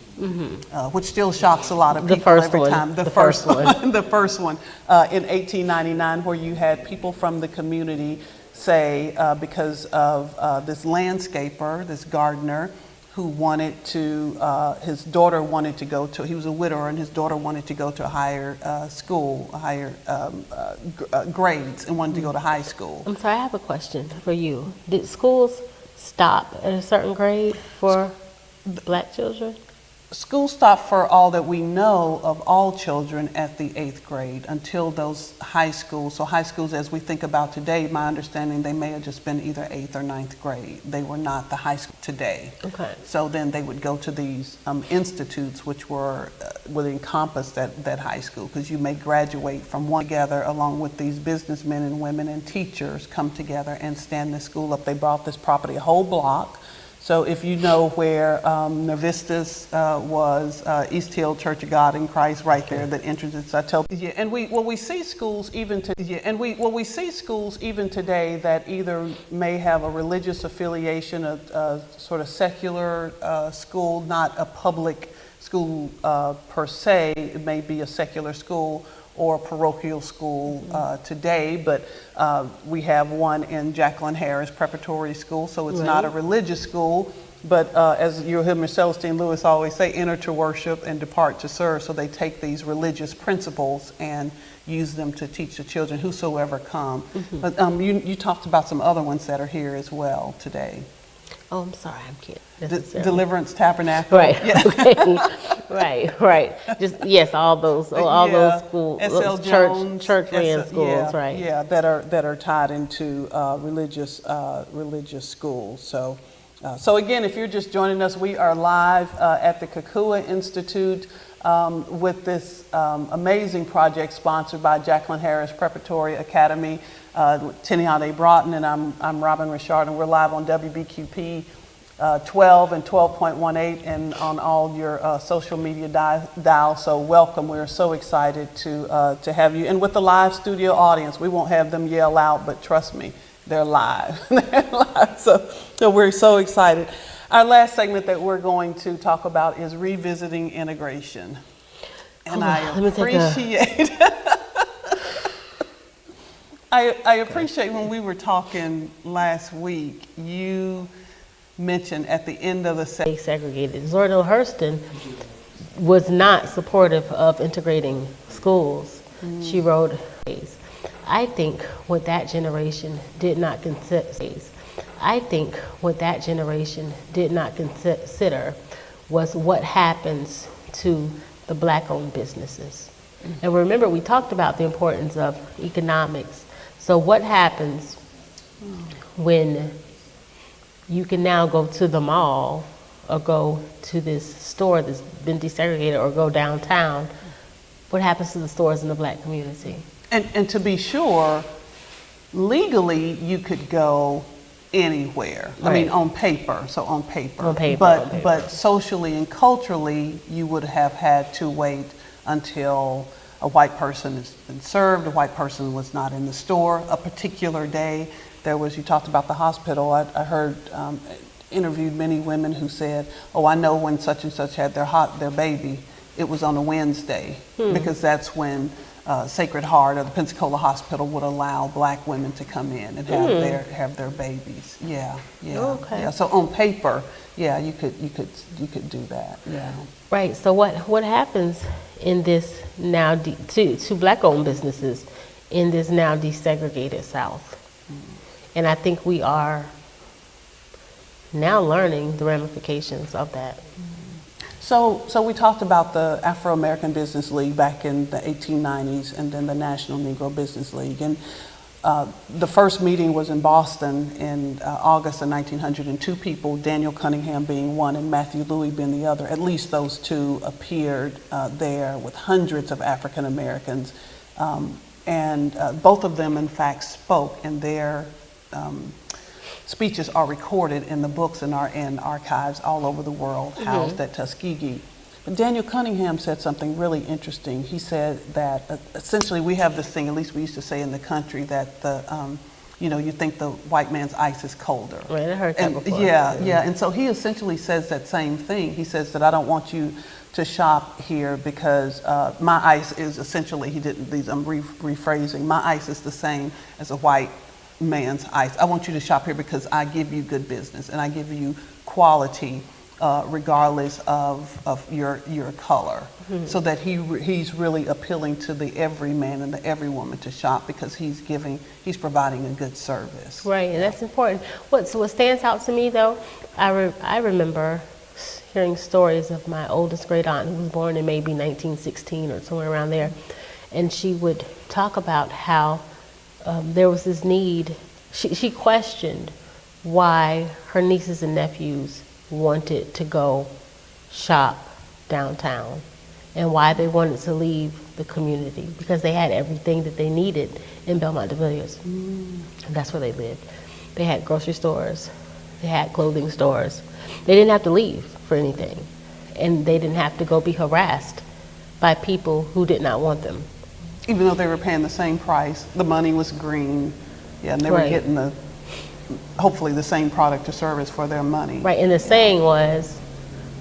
which still shocks a lot of The people first every one. time. The first one. The first one in 1899, where you had people from the community say, because of this landscaper, this gardener, who wanted to, his daughter wanted to go to, he was a widower, and his daughter wanted to go to a higher school, higher grades, and wanted to go to high school. I'm sorry, I have a question for you. Did schools stop at a certain grade for Black children? School stopped, for all that we know, of all children at the 8th grade until those high schools. So high schools, as we think about today, my understanding, they may have just been either 8th or 9th grade. They were not the high school today. Okay. So then they would go to these institutes, which would encompass that high school, because you may graduate from one together, along with these businessmen and women and teachers come together and stand this school up. They bought this property, a whole block. So if you know where Navistas was, East Hill Church of God in Christ, right there, that entrances. I tell you, and we see schools even we see schools even today that either may have a religious affiliation, a sort of secular school, not a public school per se. It may be a secular school or parochial school today, but we have one in Jacqueline Harris Preparatory School, so it's not a religious school, but as you hear Miss Celestine Lewis always say, enter to worship and depart to serve. So they take these religious principles and use them to teach the children, whosoever come. But you talked about some other ones that are here as well today. Oh, I'm sorry, I can't necessarily. Deliverance Tabernacle. Right. Yeah. Okay. Right. Just yes, all those schools, SL those Jones, church ran schools, right? Yeah, that are tied into religious schools. So again, if you're just joining us, we are live at the Kukua Institute with this amazing project sponsored by Jacqueline Harris Preparatory Academy. Tiniade Broughton, and I'm Robin Richard, and we're live on WBQP 12 and 12.18 and on all your social media dial. So welcome. We're so excited to have you. And with the live studio audience, we won't have them yell out, but trust me, they're live. They're live. So we're so excited. Our last segment that we're going to talk about is revisiting integration. And I appreciate I appreciate when we were talking last week, you mentioned at the end of the They segregated. Zordell Hurston was not supportive of integrating schools. She wrote, I think what that generation did not consider was what happens to the Black-owned businesses. And remember, we talked about the importance of economics. So what happens when you can now go to the mall or go to this store that's been desegregated or go downtown? What happens to the stores in the Black community? And to be sure, legally you could go anywhere. I mean, on paper. But socially and culturally, you would have had to wait until a white person has been served, a white person was not in the store a particular day. You talked about the hospital. I heard, interviewed many women who said, oh, I know when such and such had their baby, it was on a Wednesday because that's when Sacred Heart or the Pensacola Hospital would allow black women to come in and have their babies. Yeah, yeah, Okay. yeah. So on paper, yeah, you could do that. Yeah. Right. So what happens in this now to black-owned businesses in this now desegregated South? And I think we are now learning the ramifications of that. So we talked about the Afro-American Business League back in the 1890s, and then the National Negro Business League. And the first meeting was in Boston in August of 1900, and two people, Daniel Cunningham being one and Matthew Louis being the other, at least those two appeared there with hundreds of African Americans. And both of them, in fact, spoke, and their speeches are recorded in the books and are in archives all over the world, housed at Tuskegee. But Daniel Cunningham said something really interesting. He said that essentially we have this thing, at least we used to say in the country, that you think the white man's ice is colder. Right, I heard that before. Yeah, yeah. And so he essentially says that same thing. He says that I don't want you to shop here because my ice is essentially, I'm rephrasing, my ice is the same as a white man's ice. I want you to shop here because I give you good business and I give you quality regardless of your color. So that he's really appealing to the every man and the every woman to shop because he's providing a good service. Right, and that's important. What stands out to me though, I remember hearing stories of my oldest great aunt who was born in maybe 1916 or somewhere around there, and she would talk about how there was this need. She questioned why her nieces and nephews wanted to go shop downtown and why they wanted to leave the community because they had everything that they needed in Belmont de Villiers. And that's where they lived. They had grocery stores, they had clothing stores. They didn't have to leave for anything, and they didn't have to go be harassed by people who did not want them. Even though they were paying the same price, the money was green, yeah, and they were getting hopefully the same product or service for their money. Right, and the saying was,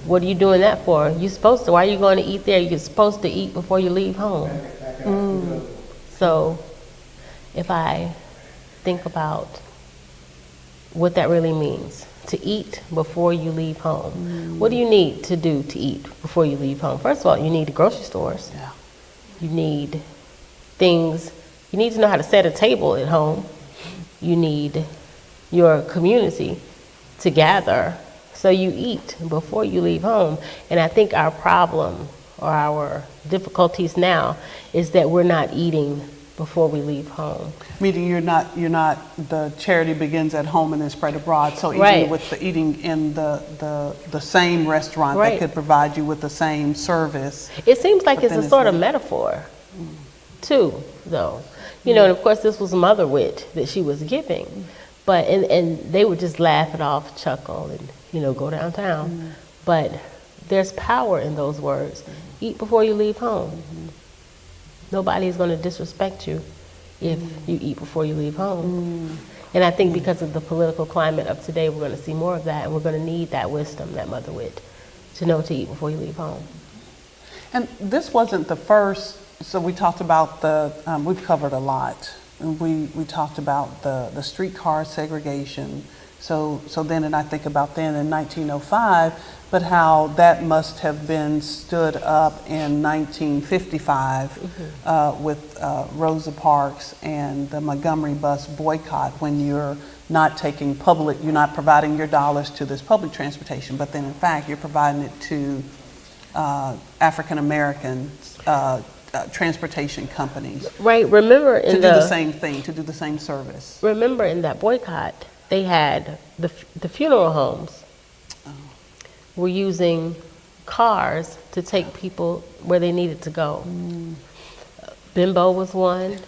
what are you doing that for? You're supposed to, why are you going to eat there? You're supposed to eat before you leave home. So if I think about what that really means, to eat before you leave home, what do you need to do to eat before you leave home? First of all, you need the grocery stores. Yeah. You need things, you need to know how to set a table at home. You need your community to gather so you eat before you leave home. And I think our problem or our difficulties now is that we're not eating before we leave home. Meaning you're not the charity begins at home and then spread abroad. So even Right. with the eating in the same restaurant Right. that could provide you with the same service. It seems like But it's then a it's sort of not. metaphor, too, though. You know, and of course this was mother wit that she was giving. But, and they would just laugh it off, chuckle, and, go downtown. But there's power in those words. Eat before you leave home. Nobody's going to disrespect you if you eat before you leave home. And I think because of the political climate of today, we're going to see more of that, and we're going to need that wisdom, that mother wit, to know to eat before you leave home. And this wasn't the first, so we talked about we've covered a lot. We talked about the streetcar segregation. So then, and I think about then in 1905, but how that must have been stood up in 1955 with Rosa Parks and the Montgomery bus boycott, when you're not providing your dollars to this public transportation, but then in fact you're providing it to African American transportation companies. Right, remember To do the same thing, to do the same service. Remember in that boycott, they had the funeral homes were using cars to take people where they needed to go. Bimbo was one.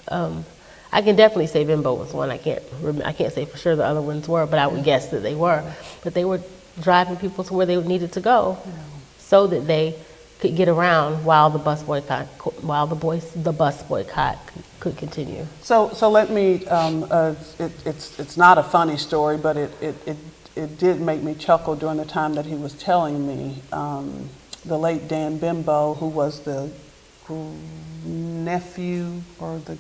I can definitely say Bimbo was one. I can't say for sure the other ones were, but I would guess that they were. But they were driving people to where they needed to go, so that they could get around while the bus boycott could continue. So let me. It's not a funny story, but it did make me chuckle during the time that he was telling me. the late Dan Bimbo, who was the nephew or the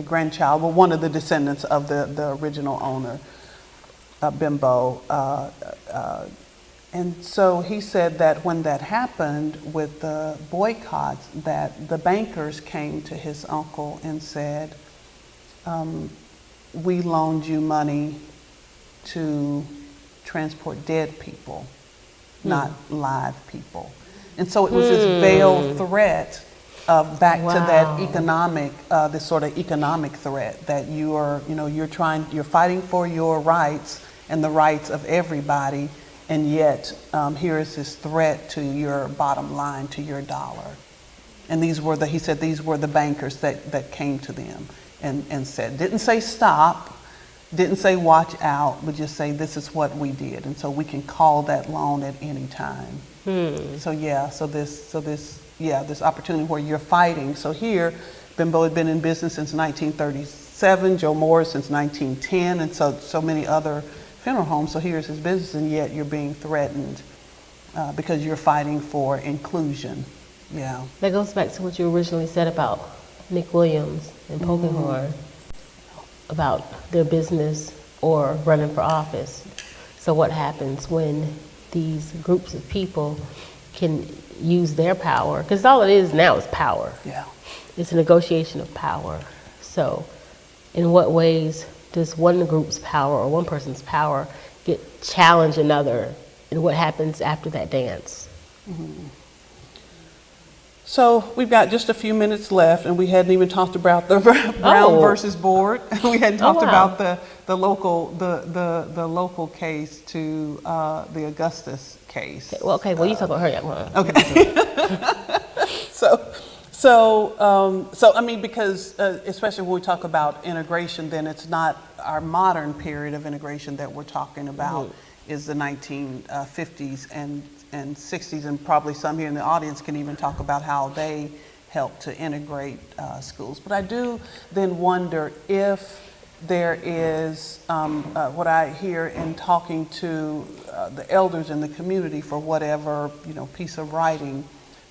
grandchild, well, one of the descendants of the original owner, Bimbo. And so he said that when that happened with the boycotts, that the bankers came to his uncle and said, we loaned you money to transport dead people, not live people. And so it was this veiled threat of back to that economic, this sort of economic threat that you're fighting for your rights and the rights of everybody, and yet here is this threat to your bottom line, to your dollar. And he said these were the bankers that came to them and said, didn't say stop, didn't say watch out, but just say this is what we did, and so we can call that loan at any time. So this opportunity where you're fighting. So here, Bimbo had been in business since 1937, Joe Morris since 1910, and so many other funeral homes. So here's his business, and yet you're being threatened because you're fighting for inclusion. Yeah. That goes back to what you originally said about Nick Williams and Polkinghorne, about their business or running for office. So what happens when these groups of people can use their power? Because all it is now is power. Yeah. It's a negotiation of power. So in what ways does one group's power or one person's power challenge another, and what happens after that dance? So we've got just a few minutes left, and we hadn't even talked about the Brown versus Board. We hadn't talked about the local case to the Augustus case. Well, you talk about her. Yeah. Okay. So I mean, because especially when we talk about integration, then it's not our modern period of integration that we're talking about. Is the 1950s and 60s, and probably some here in the audience can even talk about how they helped to integrate schools. But I do then wonder if there is what I hear in talking to the elders in the community for whatever piece of writing,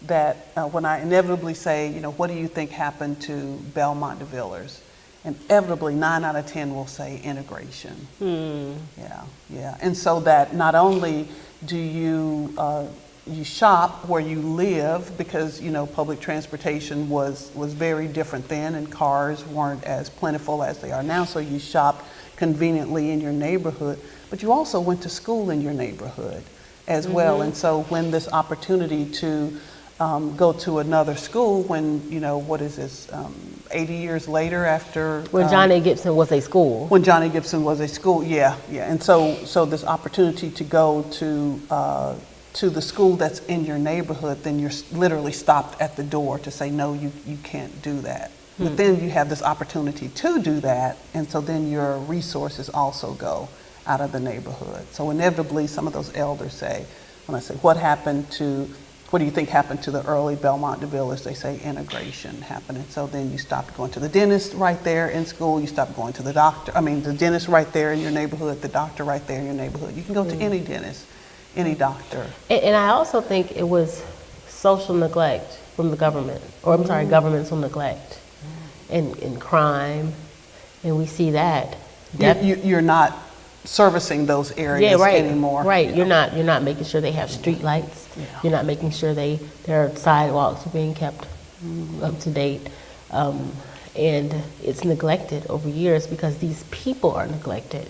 that when I inevitably say, what do you think happened to Belmont DeVillers? Inevitably 9 out of 10 will say integration. Yeah. And so that not only do you shop where you live, because public transportation was very different then, and cars weren't as plentiful as they are now, so you shopped conveniently in your neighborhood, but you also went to school in your neighborhood as well. And so when this opportunity to go to another school, when 80 years later, after when John A. Gibson was a school. When Johnny Gibson was a school, yeah. And so this opportunity to go to the school that's in your neighborhood, then you're literally stopped at the door to say, no, you can't do that. But then you have this opportunity to do that, and so then your resources also go out of the neighborhood. So inevitably, some of those elders say, when I say, what do you think happened to the early Belmont DeVillers? They say integration happened. And so then you stopped going to the dentist right there in school. You stopped going to the dentist right there in your neighborhood, the doctor right there in your neighborhood. You can go to any dentist, any doctor. And I also think it was social neglect from the government, or governmental neglect and crime. And we see that. You're not servicing those areas anymore. Right. You're not making sure they have street lights. Yeah. You're not making sure their sidewalks are being kept up to date. And it's neglected over years because these people are neglected.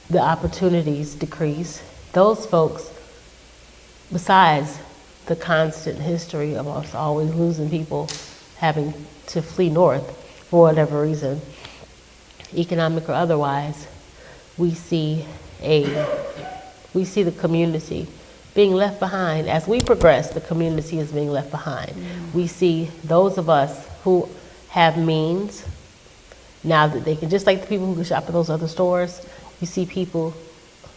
The opportunities decrease. Those folks, besides the constant history of us always losing people, having to flee north for whatever reason, economic or otherwise, we see the community being left behind. As we progress, the community is being left behind. We see those of us who have means, now that they can, just like the people who can shop at those other stores, you see people,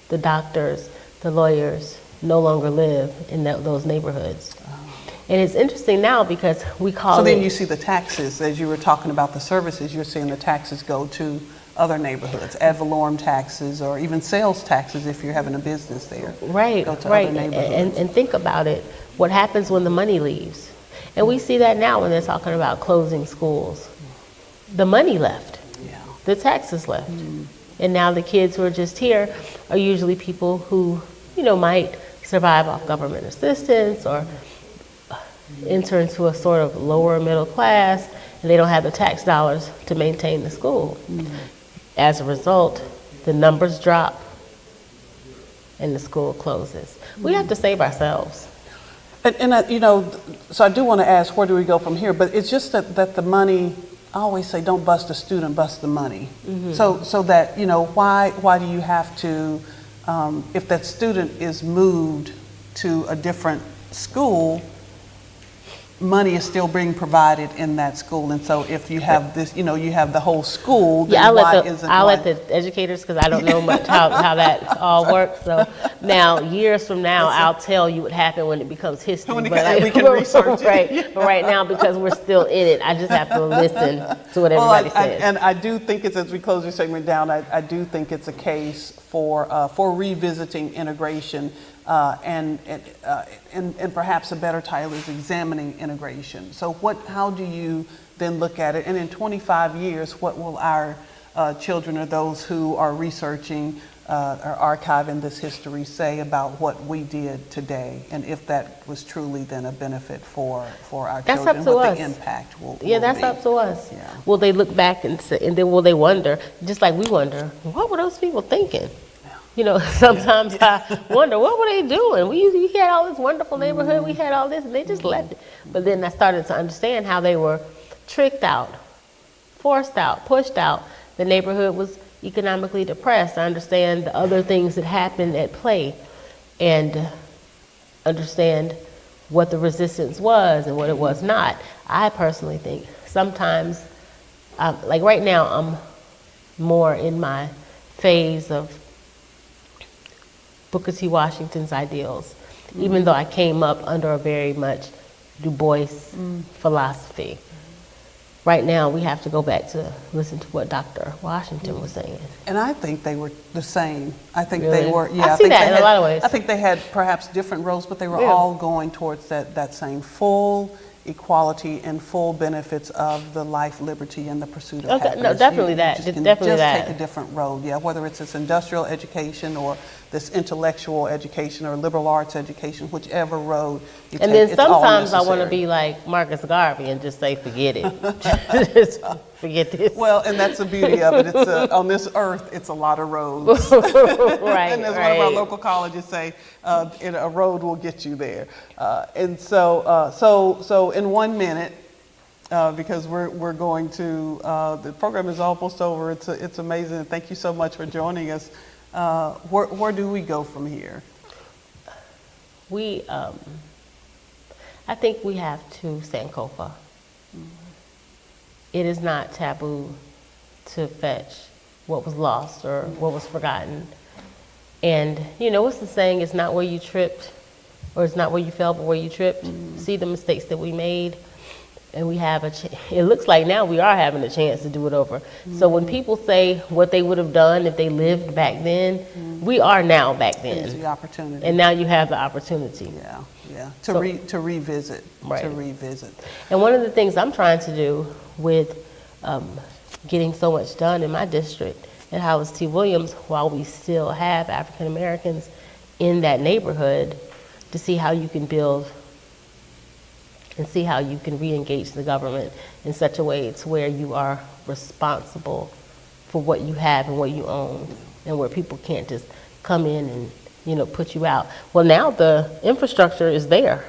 the doctors, the lawyers, no longer live in those neighborhoods. And it's interesting now because we call So then you see the taxes, as you were talking about the services, you're seeing the taxes go to other neighborhoods, ad valorem taxes, or even sales taxes if you're having a business there. Right, Go to right. other neighborhoods. And think about it. What happens when the money leaves? And we see that now when they're talking about closing schools. The money left. Yeah. The taxes left. And now the kids who are just here are usually people who, might survive off government assistance or enter into a sort of lower middle class, and they don't have the tax dollars to maintain the school. As a result, the numbers drop and the school closes. We have to save ourselves. So I do want to ask, where do we go from here? But it's just that the money, I always say, don't bust a student, bust the money. So that, why do you have to, if that student is moved to a different school, money is still being provided in that school. And so if you have this, you have the whole school, then Yeah, I'll why let the educators, because I don't know much how that all works. So now, years from now, I'll tell you what happened when it becomes history. When it But can- we can research it. Right, but right now, because we're still in it, I just have to listen to what everybody says. And I do think it's, as we close your segment down, I do think it's a case for revisiting integration, and perhaps a better title is examining integration. So how do you then look at it? And in 25 years, what will our children or those who are researching or archiving this history say about what we did today? And if that was truly then a benefit for our That's children, up to what us. the impact will Yeah, that's be. up to us. Yeah. Will they look back and say, and then will they wonder, just like we wonder, what were those people thinking? Sometimes I wonder, what were they doing? We had all this wonderful neighborhood, we had all this, and they just left it. But then I started to understand how they were tricked out, forced out, pushed out. The neighborhood was economically depressed. I understand the other things that happened at play and understand what the resistance was and what it was not. I personally think sometimes, like right now, I'm more in my phase of Booker T. Washington's ideals, even though I came up under a very much Du Bois philosophy. Right now, we have to go back to listen to what Dr. Washington was saying. And I think they were the same. I think Really? they were. I see think that they in a had- lot of ways. I think they had perhaps different roles, but they were Yeah. all going towards that same full equality and full benefits of the life, liberty, and the pursuit of Okay, no, happiness. definitely You that. just can Definitely just that. take a different road. Yeah, whether it's this industrial education or this intellectual education or liberal arts education, whichever road you And take, then it's all sometimes I want to necessary. be like Marcus Garvey and just say, forget it. Just forget this. Well, and that's the beauty of it. It's on this earth, it's a lot of roads. Right, And as one of our right. local colleges say, a road will get you there. And so in 1 minute, because we're going to, the program is almost over. It's amazing. Thank you so much for joining us. Where do we go from here? I think we have to Sankofa. It is not taboo to fetch what was lost or what was forgotten. And what's the saying? It's not where you tripped, or it's not where you fell, but where you tripped. See the mistakes that we made, and we have it looks like now we are having a chance to do it over. So when people say what they would have done if they lived back then, we are now back It's then. the opportunity. And now you have the opportunity. Yeah. So- To revisit. Right. To revisit. And one of the things I'm trying to do with getting so much done in my district at Hollis T. Williams, while we still have African Americans in that neighborhood, to see how you can build and see how you can re-engage the government in such a way to where you are responsible for what you have and what you own, and where people can't just come in and put you out. Well, now the infrastructure is there.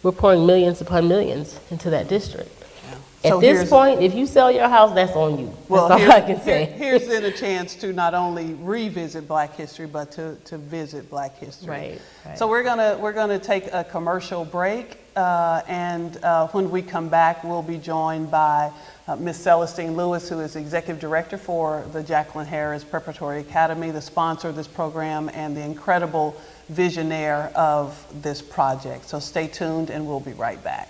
We're pouring millions upon millions into that district. So At this here's- point, if you sell your house, that's on you. That's all I can say. Here's then a chance to not only revisit Black history, but to visit Black history. Right. So we're gonna take a commercial break, and when we come back, we'll be joined by Ms. Celestine Lewis, who is Executive Director for the Jacqueline Harris Preparatory Academy, the sponsor of this program, and the incredible visionaire of this project. So stay tuned, and we'll be right back.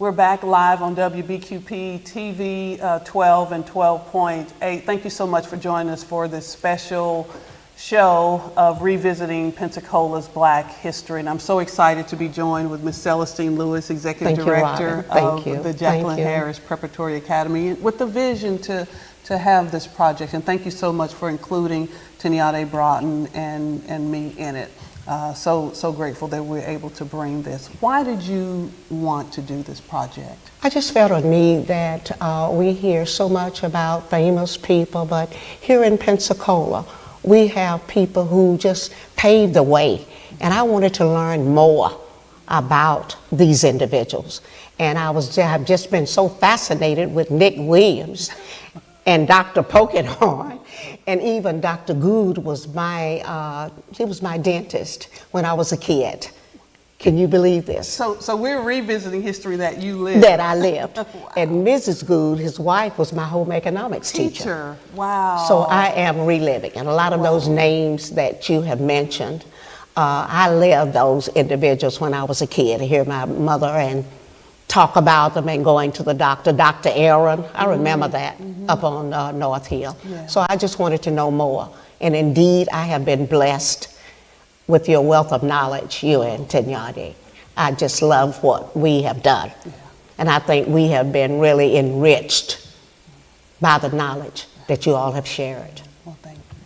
We're back live on WBQP TV 12 and 12.8. Thank you so much for joining us for this special show of revisiting Pensacola's Black history. And I'm so excited to be joined with Ms. Celestine Lewis, Executive Thank you, Director Robin. Thank of you. the Thank Jacqueline you. Harris Preparatory Academy, with the vision to have this project. And thank you so much for including Teniade Broughton and me in it. So grateful that we're able to bring this. Why did you want to do this project? I just felt a need that we hear so much about famous people, but here in Pensacola, we have people who just paved the way. And I wanted to learn more about these individuals. And I've just been so fascinated with Nick Williams and Dr. Polkinghorne, and even Dr. Good was he was my dentist when I was a kid. Can you believe this? So we're revisiting history that you lived. That I lived. Wow. And Mrs. Good, his wife, was my home economics teacher. Wow. So I am reliving, and a lot of those names that you have mentioned, I lived those individuals when I was a kid. I hear my mother and talk about them and going to the doctor. Dr. Aaron, I remember that up on North Hill. Yeah. So I just wanted to know more. And indeed, I have been blessed with your wealth of knowledge, you and Teniade. I just love what we have done. Yeah. And I think we have been really enriched by the knowledge that you all have shared. Well,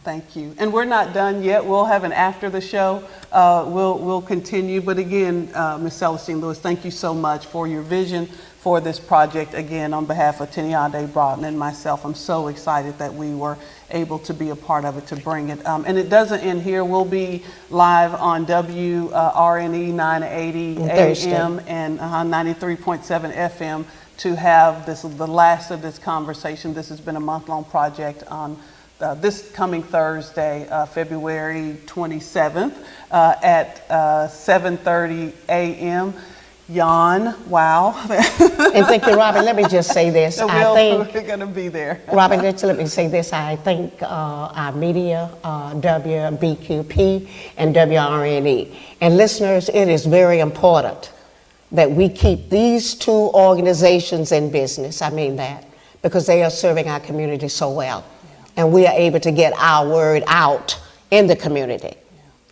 thank you. And we're not done yet. We'll have an after the show. We'll continue. But again, Ms. Celestine Lewis, thank you so much for your vision for this project. Again, on behalf of Teniade Broughton and myself, I'm so excited that we were able to be a part of it, to bring it. And it doesn't end here. We'll be live on WRNE 980 AM and 93.7 FM to have the last of this conversation. This has been a month-long project on this coming Thursday, February 27th at 7:30 a.m. Yawn, wow. And thank you, Robin. Let me just say this. We're going to be there. Robin, let me say this. I think our media, WBQP and WRNE. And listeners, it is very important that we keep these two organizations in business. I mean that, because they are serving our community so well. And we are able to get our word out in the community.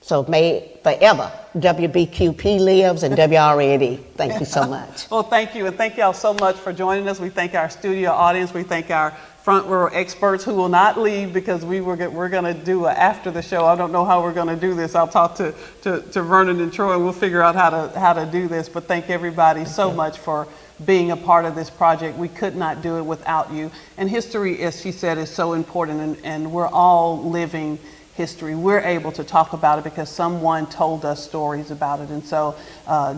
So may forever WBQP lives and WRNE. Thank you so much. Well, thank you. And thank y'all so much for joining us. We thank our studio audience. We thank our front row experts who will not leave, because we're going to do after the show. I don't know how we're going to do this. I'll talk to Vernon and Troy, and we'll figure out how to do this. But thank everybody so much for being a part of this project. We could not do it without you. And history, as she said, is so important, and we're all living history. We're able to talk about it because someone told us stories about it. And so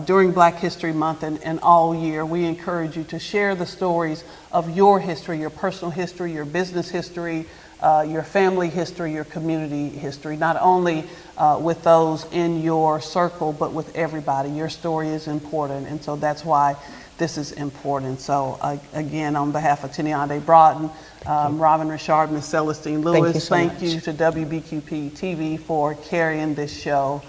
during Black History Month and all year, we encourage you to share the stories of your history, your personal history, your business history, your family history, your community history, not only with those in your circle, but with everybody. Your story is important, and so that's why this is important. So again, on behalf of Teniade Broughton, Robin Richard, Ms. Celestine Lewis, thank you to WBQP TV for carrying this show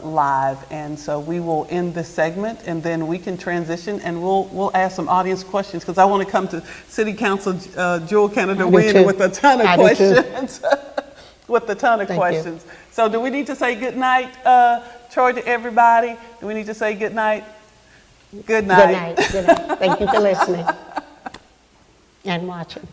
live. And so we will end this segment, and then we can transition, and we'll ask some audience questions, because I want to come to City Council Jewel Canada Wynn with a ton of questions. With a ton of questions. So do we need to say good night, Troy, to everybody? Do we need to say good night? Good night. Good night. Good night. Thank you for listening and watching.